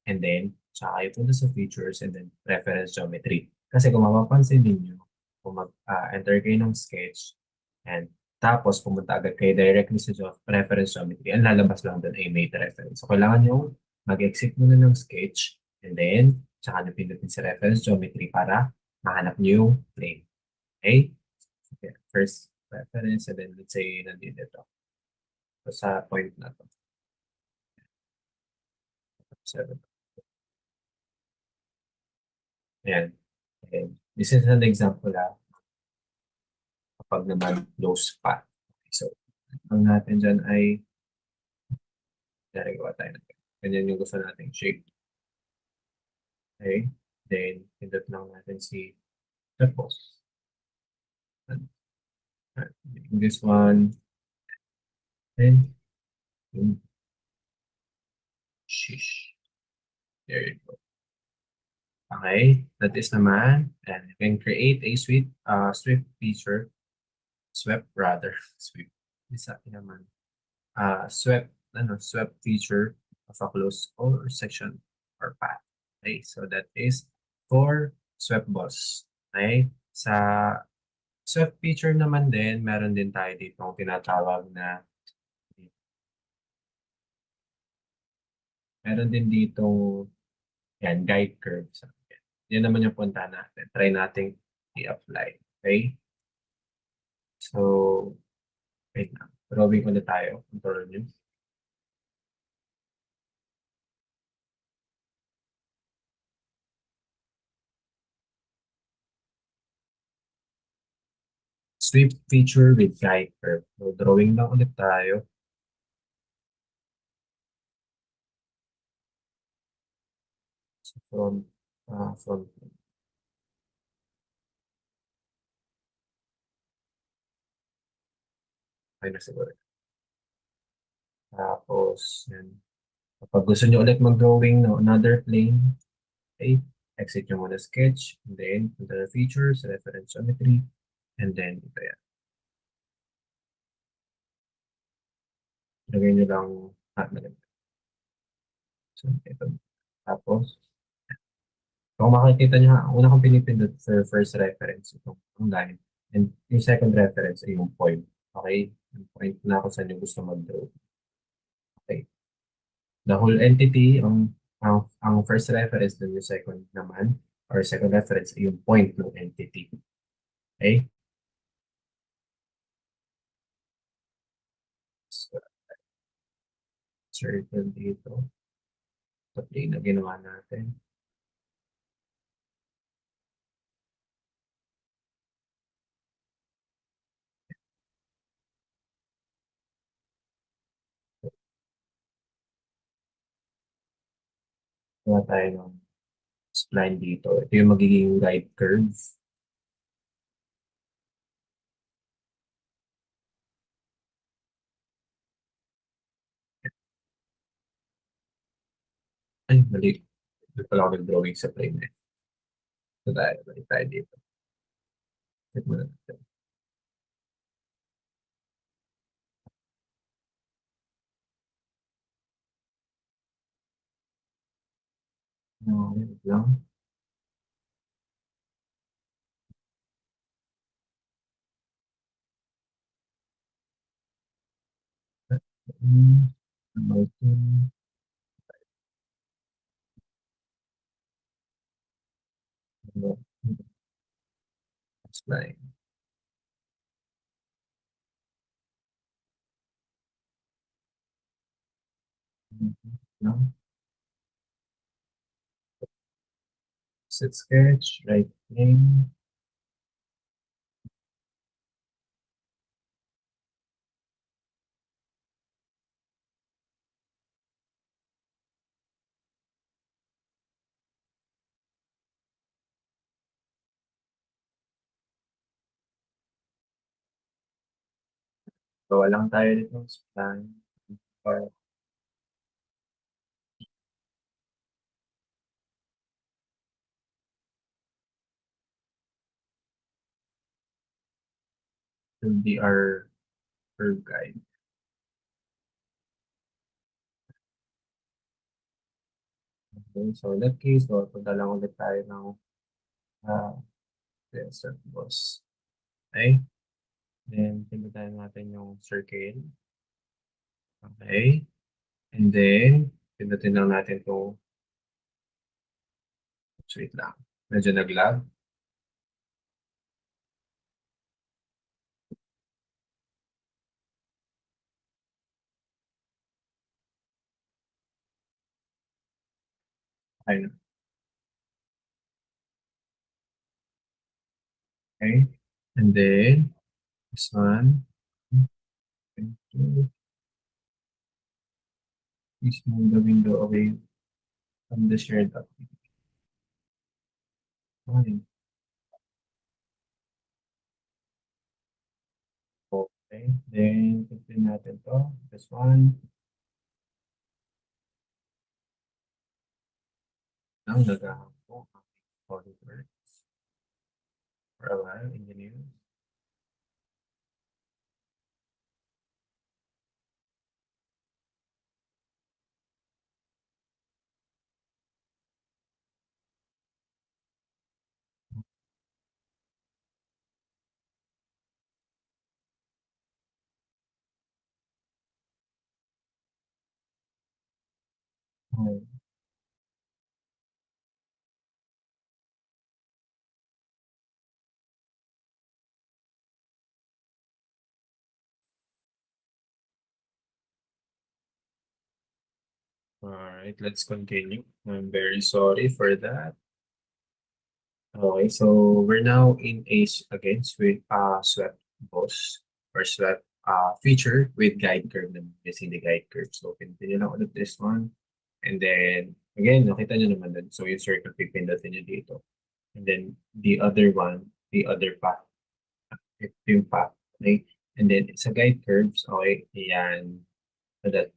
S1: And then, tsaka kayo punta sa features and then reference geometry. Kasi kung mapapansin ninyo, kung mag-enter kayo ng sketch, and tapos pumunta agad kayo directly sa reference geometry, ang lalabas lang doon ay made reference. So, kailangan nyo mag-exit muna ng sketch and then, tsaka nyo pindutin sa reference geometry para mahanap nyo yung plane. Okay? Okay. First reference and then let's say nandito ito. So, sa point na to. 7. Ayan. Okay. This is an example kapag naman close pa. Okay. So, ang natin dyan ay narigawa tayo natin. Ganyan yung gusto nating shape. Okay. Then, pindot lang natin si purpose. This one. And, shish. There you go. Okay, that is naman, and you can create a sweep feature, swept sweep. Isa naman, swept feature of a closed or section or path. Okay, so that is for swept boss. Okay, sa swept feature naman din, meron din tayo dito tinatawag na, meron din dito, yan, guide curves. Yan naman yung punta natin. Try natin i-apply. Okay? So, wait na. Drawing ulit tayo. Control nyo. Sweep feature with guide curve. So, drawing lang ulit tayo. So, from ay na siguro. Tapos, yan. Kapag gusto nyo ulit mag-drawing ng another plane, okay, exit nyo muna sketch, and then, punta na features, reference geometry, and then, ito yan. Lagay nyo lang, so, ito. Tapos, kung makikita nyo, una kong pinipindot for first reference, itong line. And yung second reference ay yung point. Okay? Yung point na kung saan yung gusto mag-draw. Okay. the whole entity, ang first reference dun yung second naman, or second reference ay yung point ng entity. Okay? So, circle dito. Sa plane na ginawa natin. Gawa tayo ng spline dito. Ito yung magiging right curve. Ay, mali. Ito pala ako nag-drawing sa plane eh. So balik tayo dito. Check mo na natin. No, wait lang. About spline. No? Set sketch, right plane. Gawa lang tayo dito ng spline. Or will be our curve guide. Okay, so in that case, punta lang ulit tayo ng desert boss. Okay? Then, pinuntahan natin yung circle. Okay? And then, pindutin lang natin itong wait lang. Medyo nag-lag. Okay na. Okay? And then, this one. And two. Please move the window away from the shared activity. Fine. Okay. Then, pindutin natin to. This one. Ang nagahan po ang SolidWorks for a while, engineers. Okay. All right, let's continue. I'm very sorry for that. Okay, so we're now in a again swept boss or swept feature with guide curve na missing the guide curve. So continue lang ulit this one. And then again, nakita nyo naman dun. So yung circle pipindutin nyo dito. And then the other one, the other path. Ito yung path. Okay? And then sa guide curves, okay, yan. So that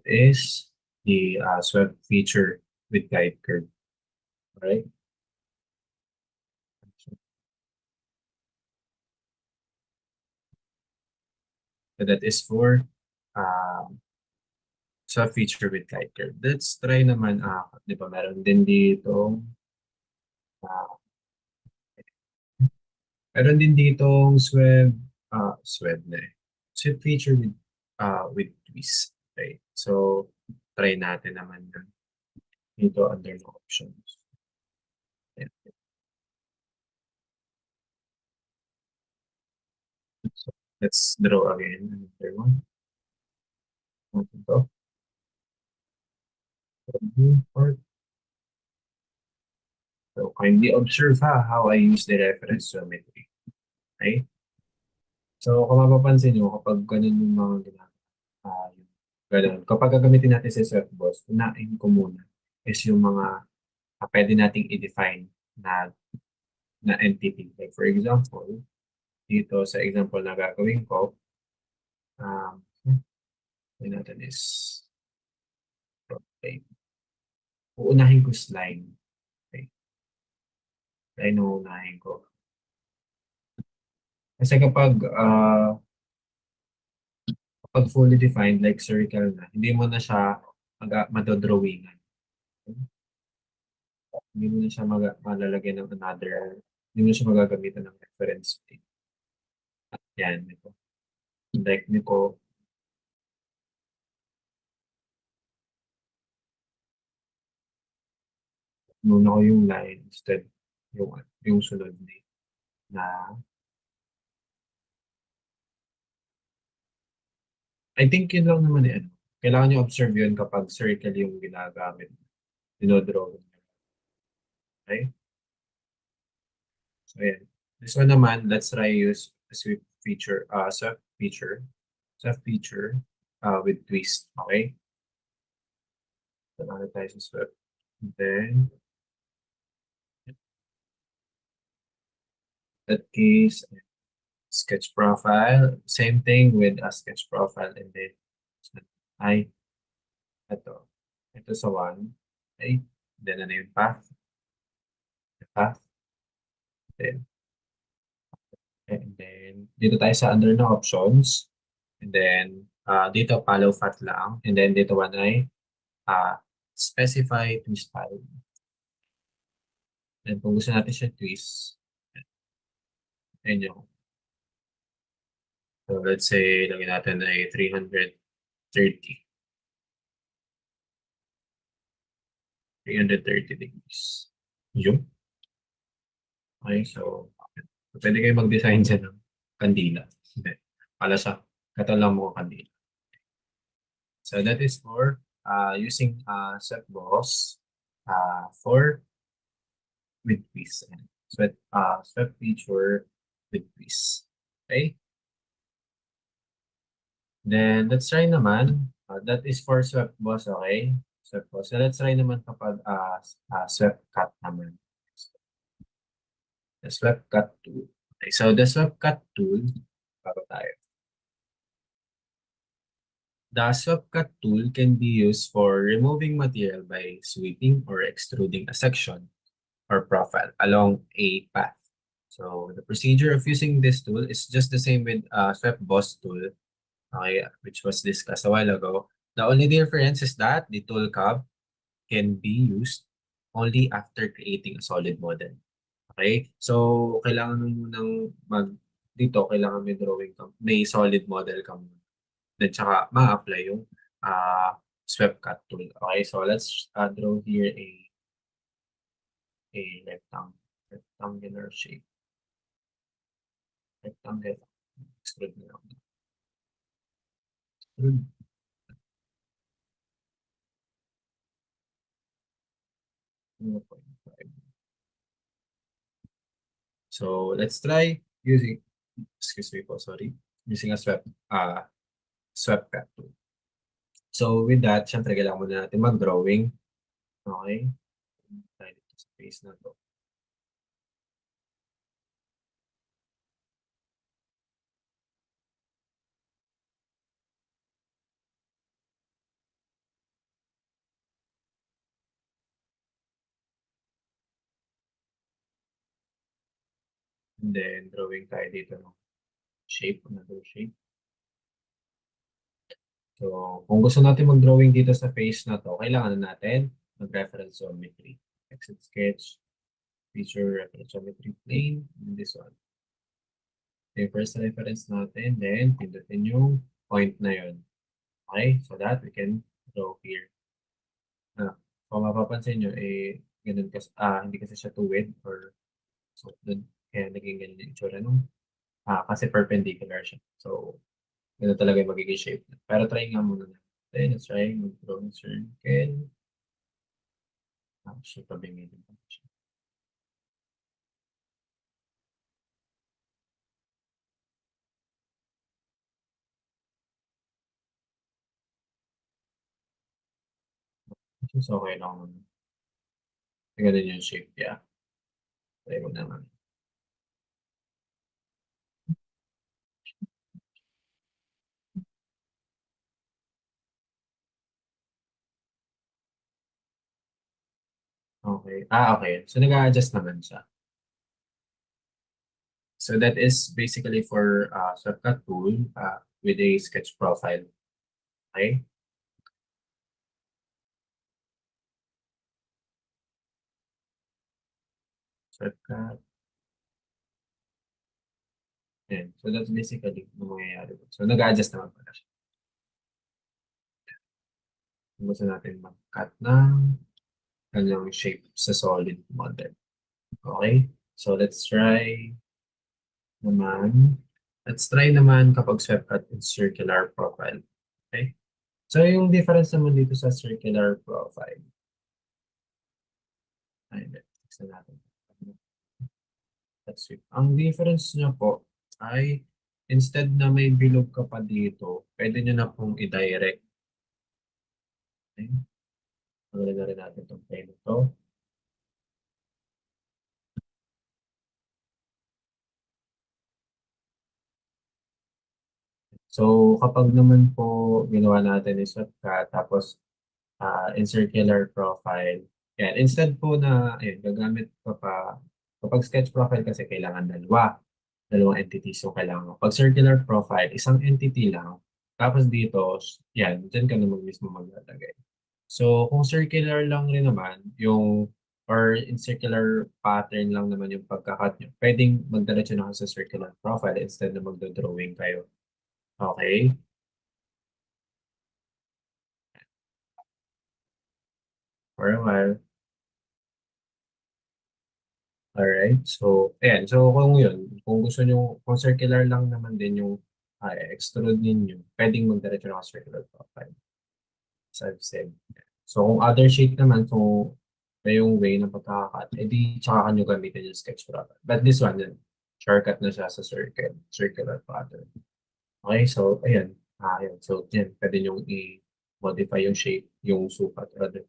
S1: is the swept feature with guide curve. Alright? So that is for swept feature with guide curve. Let's try naman, di ba meron din dito, meron din ditong swept, swept na eh. Swept feature with with twist. Okay. So, try natin naman yun. Dito under the options. Ayan. So, let's draw again another one. Ito. Part. So, kindly observe how I use the reference geometry. Okay? So, kung mapapansin nyo, kapag ganun yung mga ginagawa, yung ganun. Kapag gagamitin natin sa SwiftBoss, unahin ko muna is yung mga pwede nating i-define na entity. Like for example, dito sa example na gagawin ko, um, yun natin is okay. Uunahin ko slide. Okay. Slide na uunahin ko. Kasi kapag fully defined, like circle na, hindi mo na siya madodrawingan. Hindi mo na siya malalagyan ng another, hindi mo na siya magagamitan ng reference plane. Yan, ito. Like nito, muna ko yung line instead yung sunod na I think yun lang naman eh. Kailangan nyo observe yun kapag circle yung ginagamit. Dinodraw. Okay? So, ayan. This one naman, let's try use a sweep feature, sweep feature with twist. Okay? So, ano tayo sa sweep. Then, that case, sketch profile. Same thing with a sketch profile. And then, ay, ito. Ito sa one. Okay? Then, ano yung path? The path. Then, and then, dito tayo sa under na options. And then, dito follow fat lang. And then, dito one ay specify twist file. And kung gusto natin siya twist, ayun yung. So, let's say, lagyan natin ay 330. 330 degrees. Yun. Okay, so, pwede kayo mag-design dyan ng kandila. Hindi. Pala sa katalang mo kandila. So, that is for using SwiftBoss for with twist. Swift feature with twist. Okay? Then, let's try naman. That is for SwiftBoss, okay? SwiftBoss. So, let's try naman kapag SwiftCut naman. The SwiftCut tool. Okay, so the SwiftCut tool, bago tayo. The SwiftCut tool can be used for removing material by sweeping or extruding a section or profile along a path. So the procedure of using this tool is just the same with SwiftBoss tool, okay, which was discussed a while ago. The only difference is that the tool cub can be used only after creating a solid model. Okay? So, kailangan mo munang dito, kailangan may solid model ka muna. Then, tsaka ma-apply yung SwiftCut tool. Okay? So, let's draw here a rectangular shape. Rectangle. Extrude na lang. Extrude. So, let's try using, excuse me po, sorry, using a SwiftCut tool. So, with that, syempre, kailangan muna natin mag-drawing. Okay? Tayo dito sa face na to. And then, drawing tayo dito ng shape, another shape. So, kung gusto natin mag-drawing dito sa face na to, kailangan na natin mag-reference geometry. Exit sketch, feature reference geometry plane, and this one. Okay, first reference natin, then pindutin yung point na yun. Okay? So that we can draw here. Kung mapapansin nyo, ganun kasi, hindi kasi siya tuwid or so, dun, kaya naging ganun yung itsura nung, kasi perpendicular siya. So, ganun talaga yung magiging shape. Pero try nga muna natin. Let's try mag-draw ng circle. Siya pabingin pa siya. So, okay lang naman. Ganun yung shape niya. Try mo naman. Okay. Okay. So, nag-a-adjust naman siya. So, that is basically for shortcut tool with a sketch profile. Okay? Shortcut. Yan. So, that's basically yung mangyayari. So, nag-a-adjust naman pala siya. Gusto natin mag-cut ng kanyang shape sa solid model. Okay? So, let's try naman. Let's try naman kapag swept cut in circular profile. Okay? So, yung difference naman dito sa circular profile. Ay, fix na natin. Let's sweep. Ang difference niya po ay instead na may bilog ka pa dito, pwede nyo na pong i-direct. Okay? Tanggalin na rin natin itong plane ito. So, kapag naman po ginawa natin is shortcut, tapos in circular profile, yan, instead po na, ayun, gagamit ka pa, kapag sketch profile kasi kailangan dalawang entities yung kailangan mo. Pag circular profile, isang entity lang, tapos dito, yan, dyan ka naman mismo maglalagay. So, kung circular lang rin naman, or in circular pattern lang naman yung pagkakat nyo, pwedeng magdiretso na sa circular profile instead na magdo-drawing kayo. Okay? For a while. Alright. So, ayan. So, kung gusto nyo, kung circular lang naman din yung extrude ninyo, pwedeng magdiretso na circular profile. As I've said. So, kung other shape naman, so, may yung way ng pagkakakat, edi tsaka kanyo gamitin yung sketch profile. But this one, yun, shortcut na siya sa circular pattern. Okay, so, ayan. Ayan. So, yan, pwede nyo i-modify yung shape, yung sukat, rather.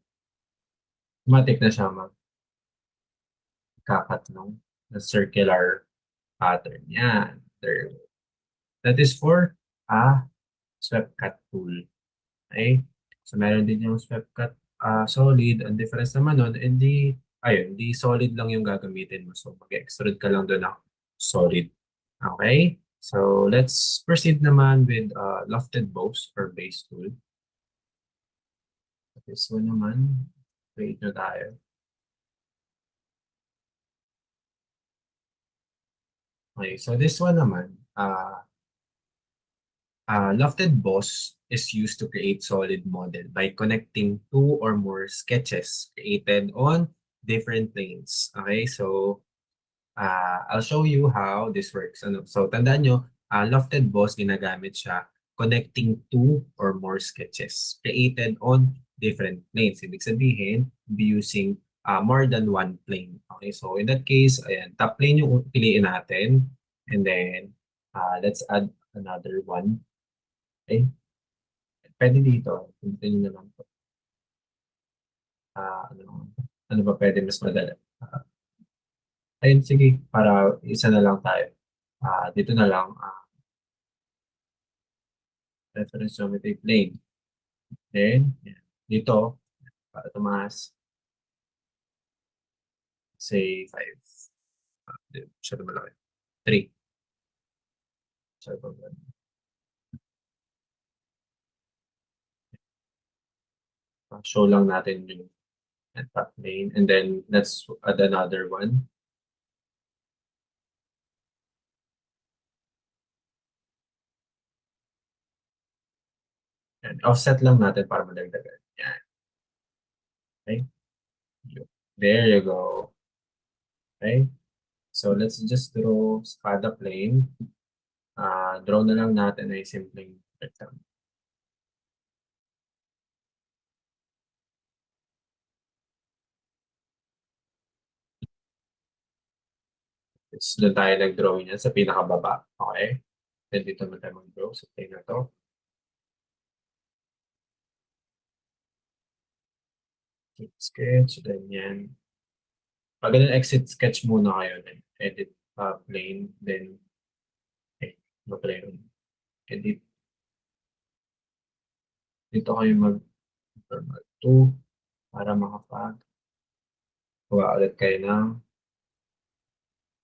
S1: Automatic na siya magkakat ng circular pattern. Yan. There. That is for a swept cut tool. Okay? So, meron din yung swept cut solid. Ang difference naman nun, di solid lang yung gagamitin mo. So, mag-extrude ka lang doon ng solid. Okay? So, let's proceed naman with lofted bows or base tool. This one naman, create na tayo. Okay, so this one naman, lofted boss is used to create solid model by connecting two or more sketches created on different planes. Okay, so I'll show you how this works. So tandaan nyo, lofted boss ginagamit siya connecting two or more sketches created on different planes. Ibig sabihin, be using more than one plane. Okay, so in that case, ayan, top plane yung piliin natin. And then, let's add another one. Okay? Pwede dito. Pindutin nyo na lang po. Ano ba pwede mas madali? Ayun, sige. Para isa na lang tayo. Dito na lang. Reference geometry plane. Then, yan. Dito, para tumaas. Say 5. Masyado malaki. 3. Masyado malaki. Show lang natin yung top plane. And then, let's add another one. Yan. Offset lang natin para madagdagan. Yan. Okay? There you go. Okay? So, let's just draw spada plane. Draw na lang natin ay simpleng rectangle. Doon tayo nag-drawing yan sa pinakababa. Okay? Then dito naman tayo mag-draw sa plane na to. Sketch, then yan. Pag ganun, exit sketch muna kayo. Then edit plane. Then, no plane. Edit. Dito kayo mag-format 2 para makapag gawa ulit kayo ng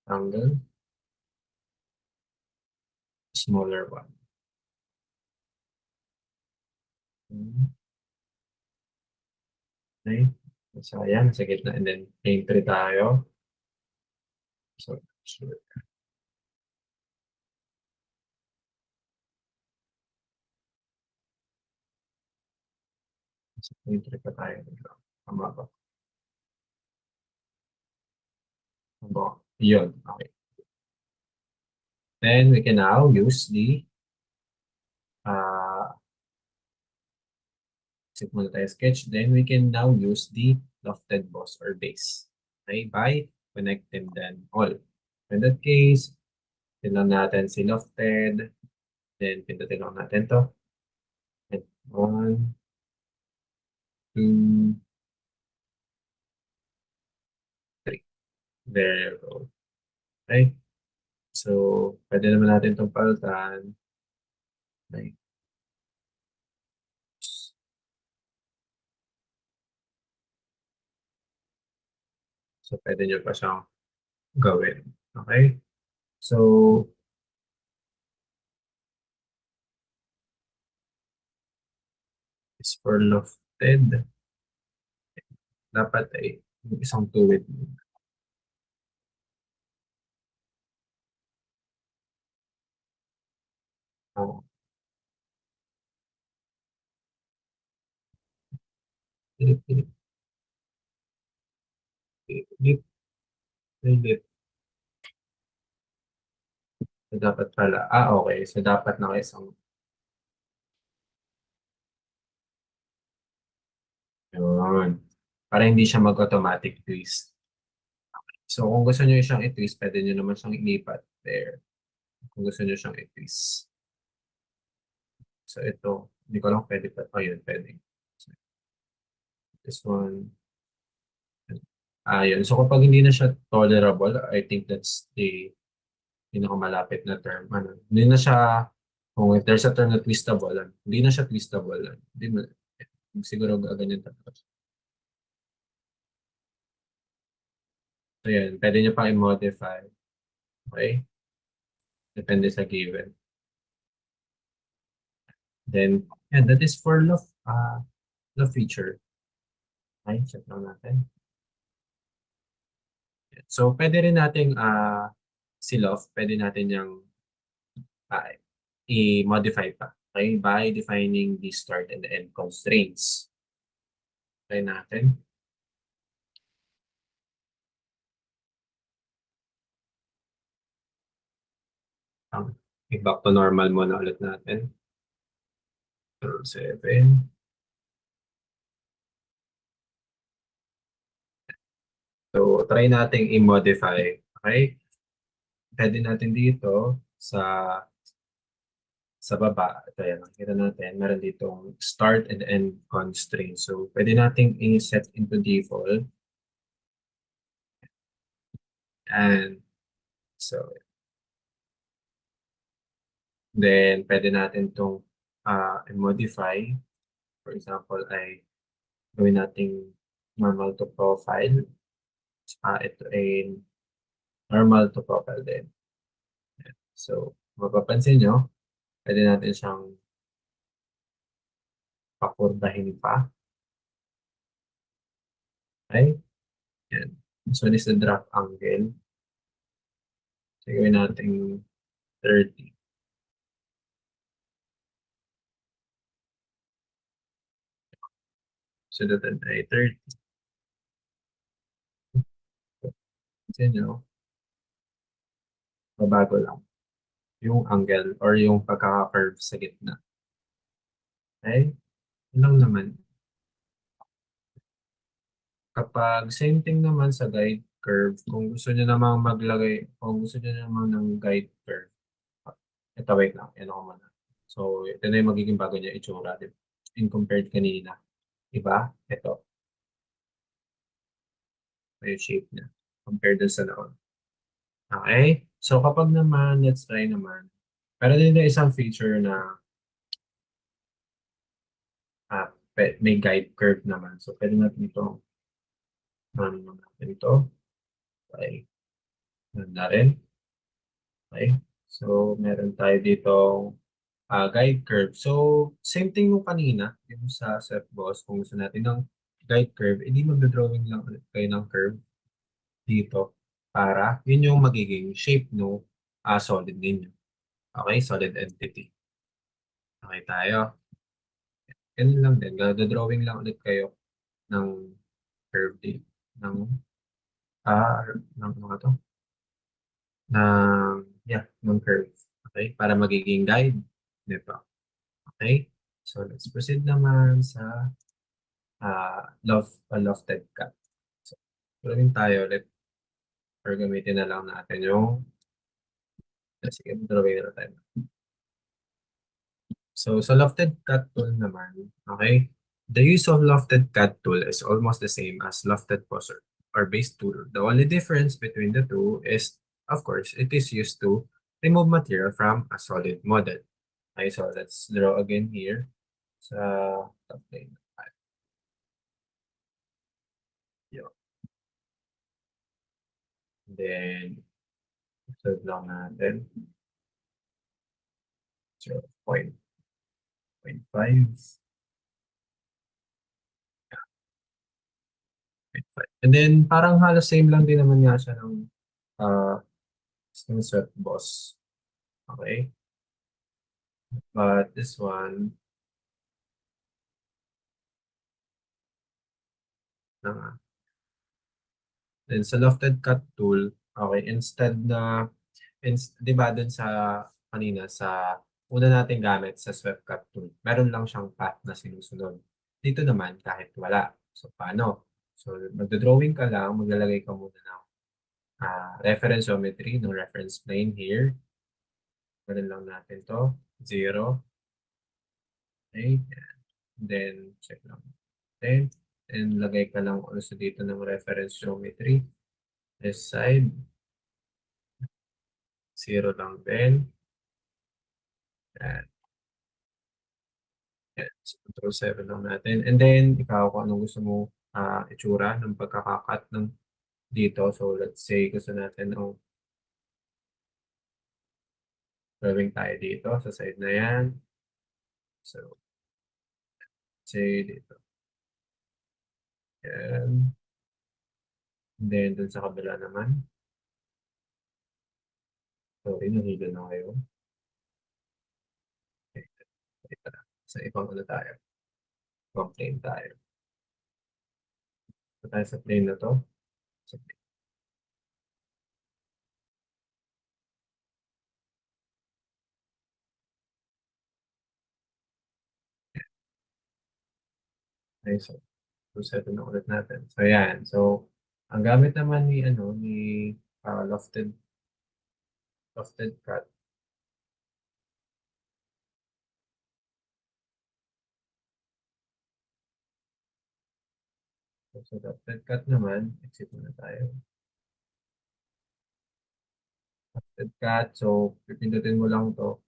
S1: angle. Smaller one. Okay. So, ayan, sa gitna. And then, plane 3 tayo. So, sure. So, plane 3 pa tayo. Tama ba? Tama. Yun. Okay. Then, we can now use the exit muna tayo sketch. Then, we can now use the lofted boss or base. Okay? By connecting them all. In that case, pinlang natin si lofted. Then, pindutin lang natin to. And 1, 2, 3. There you go. Okay? So, pwede naman natin itong palitan. Okay. So, pwede nyo pa siyang gawin. Okay? So, is for lofted. Dapat ay yung isang tuwid mo. Oh. Pilit, pilit, pilit, pilit. So, dapat pala. Okay. So, dapat na isang yun. Para hindi siya mag-automatic twist. So, kung gusto nyo siyang i-twist, pwede nyo naman siyang ilipat. There. Kung gusto nyo siyang i-twist. So, ito. Hindi ko lang pwede pa. Yun, pwede. So, this one. Yun. So, kapag hindi na siya tolerable, I think that's the pinakamalapit na term. Hindi na siya, kung if there's a term na twistable, hindi na siya twistable. Hindi na, siguro gaganyan talaga. So, yan. Pwede nyo pa i-modify. Okay? Depende sa given. Then, and that is for love feature. Okay, check lang natin. So, pwede rin nating si love, pwede natin yung i-modify pa. Okay? By defining the start and the end constraints. Try natin. I-back to normal muna ulit natin. 7. So, try nating i-modify. Okay? Pwede natin dito sa baba. Ito yan. Nakikita natin. Meron ditong start and end constraint. So, pwede nating i-set into default. And so, then, pwede natin itong i-modify. For example, ay gawin nating normal to profile. Ito ay normal to profile din. So, mapapansin nyo, pwede natin siyang pakurdahin pa. Okay? Yan. This one is the draft angle. So, gawin natin 30. Sudutan ay 30. Kasi nyo, mabago lang yung angle or yung pagkaka-curve sa gitna. Okay? Yun lang naman. Kapag same thing naman sa guide curve, kung gusto niyo namang maglagay, kung gusto niyo naman ng guide curve, ito wait lang, yan ako muna. So, ito na yung magiging bago niya itsura, di ba? In compared kanina. Diba? Ito, yung shape niya. Compared dun sa noon. Okay? So, kapag naman, let's try naman. Pero din na isang feature na may guide curve naman. So, pwede natin ito, natin ito. Okay. Ganda rin. Okay. So, meron tayo dito guide curve. So, same thing nung kanina, yung sa set boss, kung gusto natin ng guide curve, edi magdodrawing lang ulit kayo ng curve dito para yun yung magiging shape no solid ninyo. Okay, solid entity. Okay tayo. Ganun lang din. Drawing lang ulit kayo ng curve dito. Ng mga to. Ng curve. Okay, para magiging guide. Dito. Okay? So, let's proceed naman sa lofted cut. So, tuloy tayo ulit. Or gamitin na lang natin yung sige, drawing na tayo. So, sa lofted cut tool naman, okay? The use of lofted cut tool is almost the same as lofted poser or base tool. The only difference between the two is, of course, it is used to remove material from a solid model. Okay, so let's draw again here sa top plane. Yun. Then, so lang natin. 0.5. And then, parang halos same lang din naman nga siya ng uh, sweat boss. Okay? But this one, na then sa lofted cut tool, okay, instead na, di ba dun sa kanina, sa una nating gamit sa swept cut tool, meron lang siyang path na sinusunod. Dito naman, kahit wala. So, paano? So, magdodrawing ka lang, maglalagay ka muna ng reference geometry, ng reference plane here. Ganun lang natin to. 0. Okay. Then, check lang. Then, and lagay ka lang also dito ng reference geometry. This side, 0 lang din. Yan. Yan. So, control 7 lang natin. And then, ikaw kung anong gusto mo itsura ng pagkakakat ng dito. So, let's say gusto natin ng drawing tayo dito sa side na yan. So, say dito. Yan. And then, dun sa kabila naman. Sorry, nahilo na kayo. Okay. Sa ibang ano tayo. Ibang plane tayo. So, tayo sa plane na to. So, okay, so set na ulit natin. So, yan. So, ang gamit naman ni, lofted cut. So, sa lofted cut naman, exit muna tayo. Lofted cut. So, pipindutin mo lang to.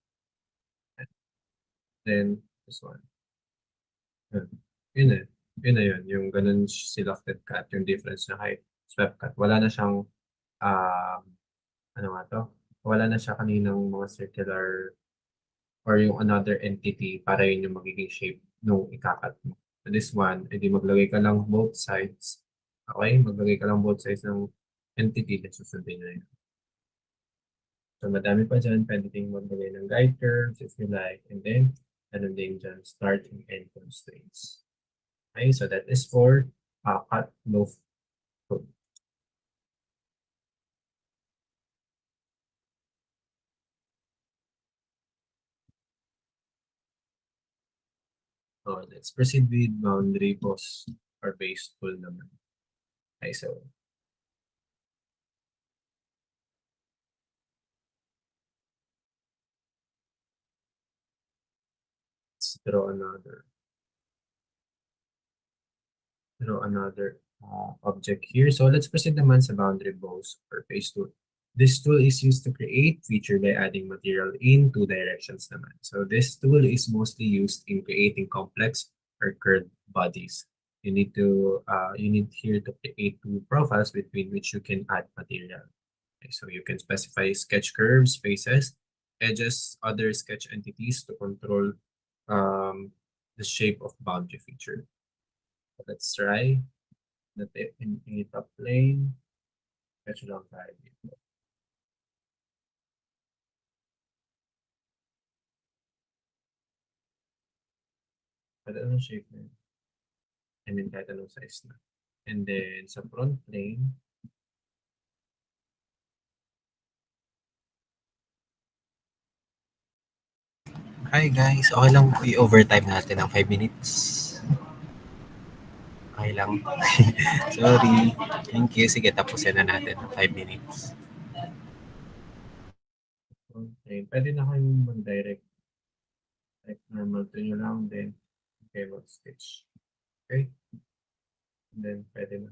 S1: Then, this one. Yun eh. Yun na yun. Yung ganun si lofted cut, yung difference na kay swept cut. Wala na siyang, um, ano nga to? Wala na siya kaninang mga circular or yung another entity para yun yung magiging shape nung ikakat mo. So this one, edi maglagay ka lang both sides. Okay? Maglagay ka lang both sides ng entity na susundin na yun. So madami pa dyan. Pwede din maglagay ng guide curves if you like. And then, ano din dyan, start and end constraints. Okay, so that is for cut loaf tool. So let's proceed with boundary boss or base tool naman. Okay, so let's draw another object here. So let's proceed naman sa boundary boss or base tool. This tool is used to create feature by adding material in two directions naman. So this tool is mostly used in creating complex or curved bodies. You need here to create two profiles between which you can add material. Okay, so you can specify sketch curves, faces, edges, other sketch entities to control um, the shape of boundary feature. So let's try that in a top plane. Sketch lang tayo dito. Kahit anong shape na yun. I mean, kahit anong size na. And then, sa front plane, hi guys, okay lang po i-overtime natin ng 5 minutes. Okay lang. Sorry. Thank you. Sige, tapusin na natin ng 5 minutes. Front plane. Pwede na kayong mag-direct. Like normal to nyo lang. Then, okay, mag-sketch. Okay? And then, pwede na.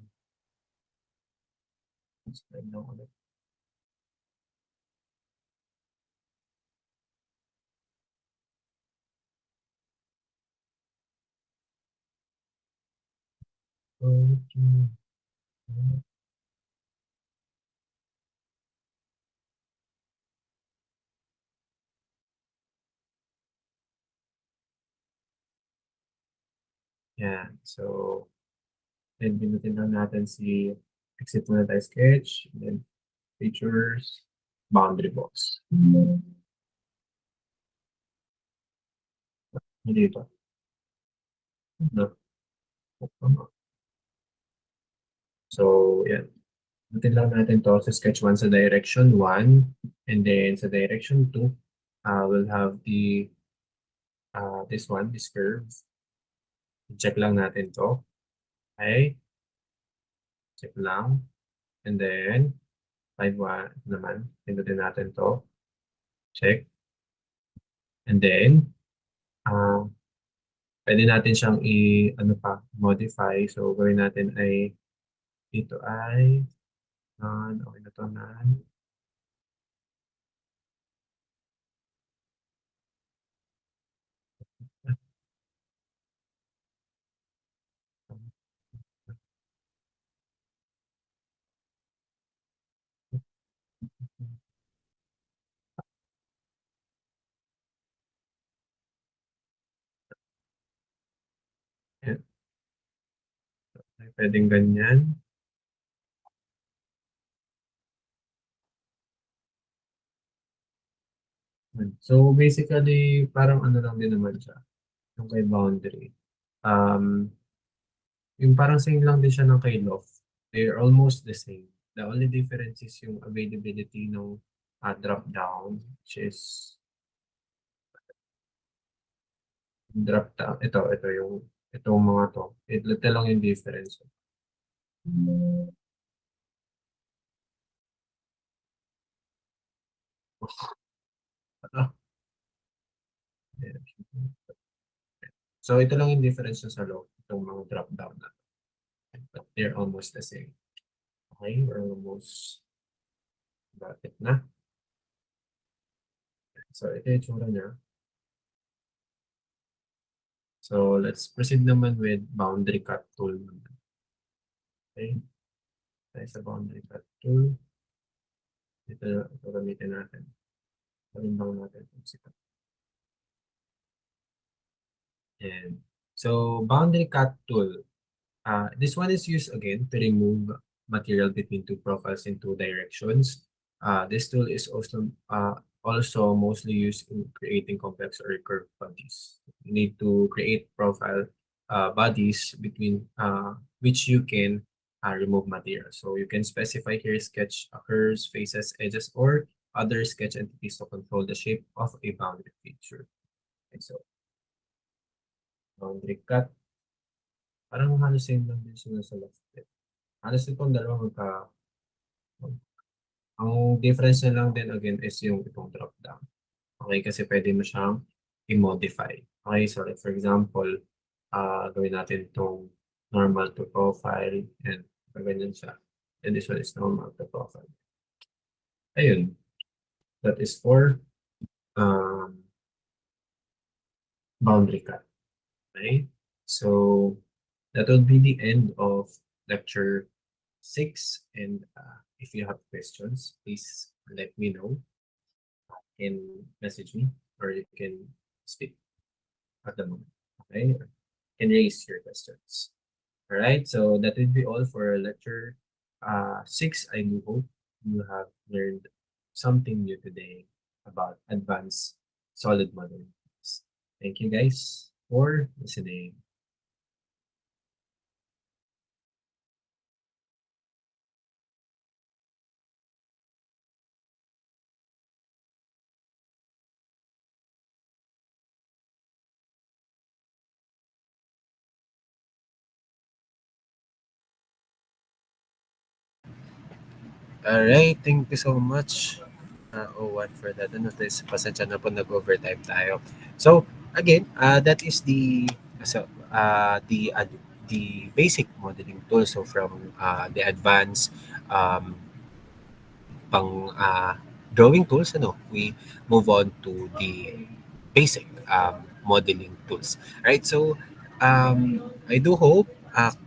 S1: Slide lang ulit. Okay. Yan. So, then pinutin lang natin si exit muna tayo sketch. And then, features, boundary box. Hindi ito. No. So, yan. Pinutin lang natin to sa sketch 1 sa direction 1. And then, sa direction 2, we'll have this one, this curve. Check lang natin to. Okay? Check lang. And then, 5-1 naman. Pinutin natin to. Check. And then, uh, pwede natin siyang ano pa, modify. So, gawin natin ay, dito ay, none, okay na to, none. Yan. Pwedeng ganyan. So, basically, parang ano lang din naman siya, yung kay boundary. Um, yung parang same lang din siya ng kay loft. They're almost the same. The only difference is yung availability ng drop down, which is drop down. Ito yung, itong mga to. Ito lang yung difference. Ah, yeah. So, ito lang yung difference sa loft, itong mga drop down na. But they're almost the same. Okay, we're almost bakit na. So, ito yung tsura niya. So, let's proceed naman with boundary cut tool naman. Okay, tayo sa boundary cut tool. Ito gamitin natin. Palimbang natin kung sikat. And so, boundary cut tool. This one is used again to remove material between two profiles in two directions. This tool is also mostly used in creating complex or curved bodies. You need to create profile bodies between which you can remove material. So you can specify here sketch curves, faces, edges, or other sketch entities to control the shape of a boundary feature. Okay, so boundary cut, parang halos same lang din sila sa left step. Halos itong dalawa ang difference na lang din again is yung itong drop down. Okay, kasi pwede mo siyang i-modify. Okay, so like for example, gawin natin itong normal to profile and ganyan siya. And this one is normal to profile. Ayun, that is for um, boundary cut. Okay, so that will be the end of lecture 6. And if you have questions, please let me know. You can message me or you can speak at the moment. Okay, you can raise your questions. All right, so that will be all for lecture 6. I do hope you have learned something new today about advanced solid modeling. Thank you guys for listening. Alright, thank you so much. Owen, for that. Ano, this, pasensya na po nag-overtime tayo. So, again, that is the basic modeling tool. So, from the advanced um, pang drawing tools, ano, we move on to the basic modeling tools. Right? So, I do hope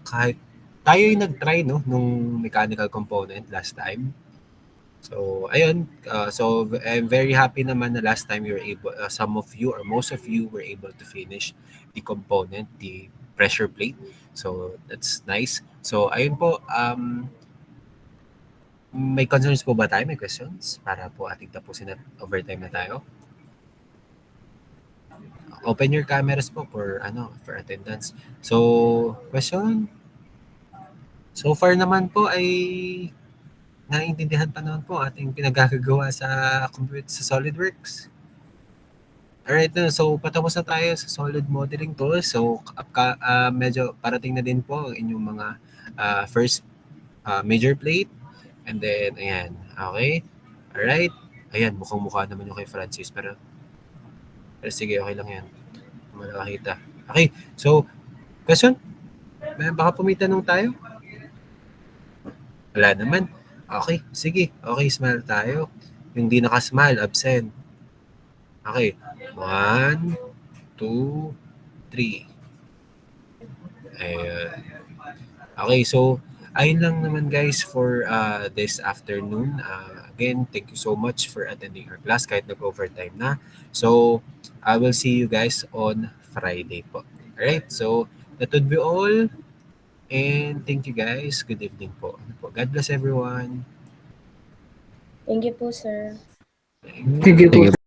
S1: kahit tayo yung nag-try no nung mechanical component last time. So, ayun. So, I'm very happy naman na last time you were able, some of you or most of you were able to finish the component, the pressure plate. So, that's nice. So, ayun po. May concerns po ba tayo? May questions? Para po ating tapusin at overtime na tayo. Open your cameras po for attendance. So, question? So far naman po ay naiintindihan pa naman po ating pinagagagawa sa computer sa SolidWorks. Alright, so patapos na tayo sa solid modeling tools. So medyo parating na din po ang inyong mga first major plate. And then, ayan. Okay? Alright? Ayan, mukhang-mukha naman yung kay Francis. Pero sige, okay lang yan. Malakita. Okay, so, question? Baka po may tanong tayo? Wala naman. Okay, sige. Okay, smile tayo. Yung di nakasmile, absent. Okay. 1, 2, 3. Ayan. Okay, so ayun lang naman guys for this afternoon. Again, thank you so much for attending our class kahit nag-overtime na. So, I will see you guys on Friday po. Alright, so that would be all. And thank you guys. Good evening po. God bless everyone.
S2: Thank you po, sir.
S3: Thank you po.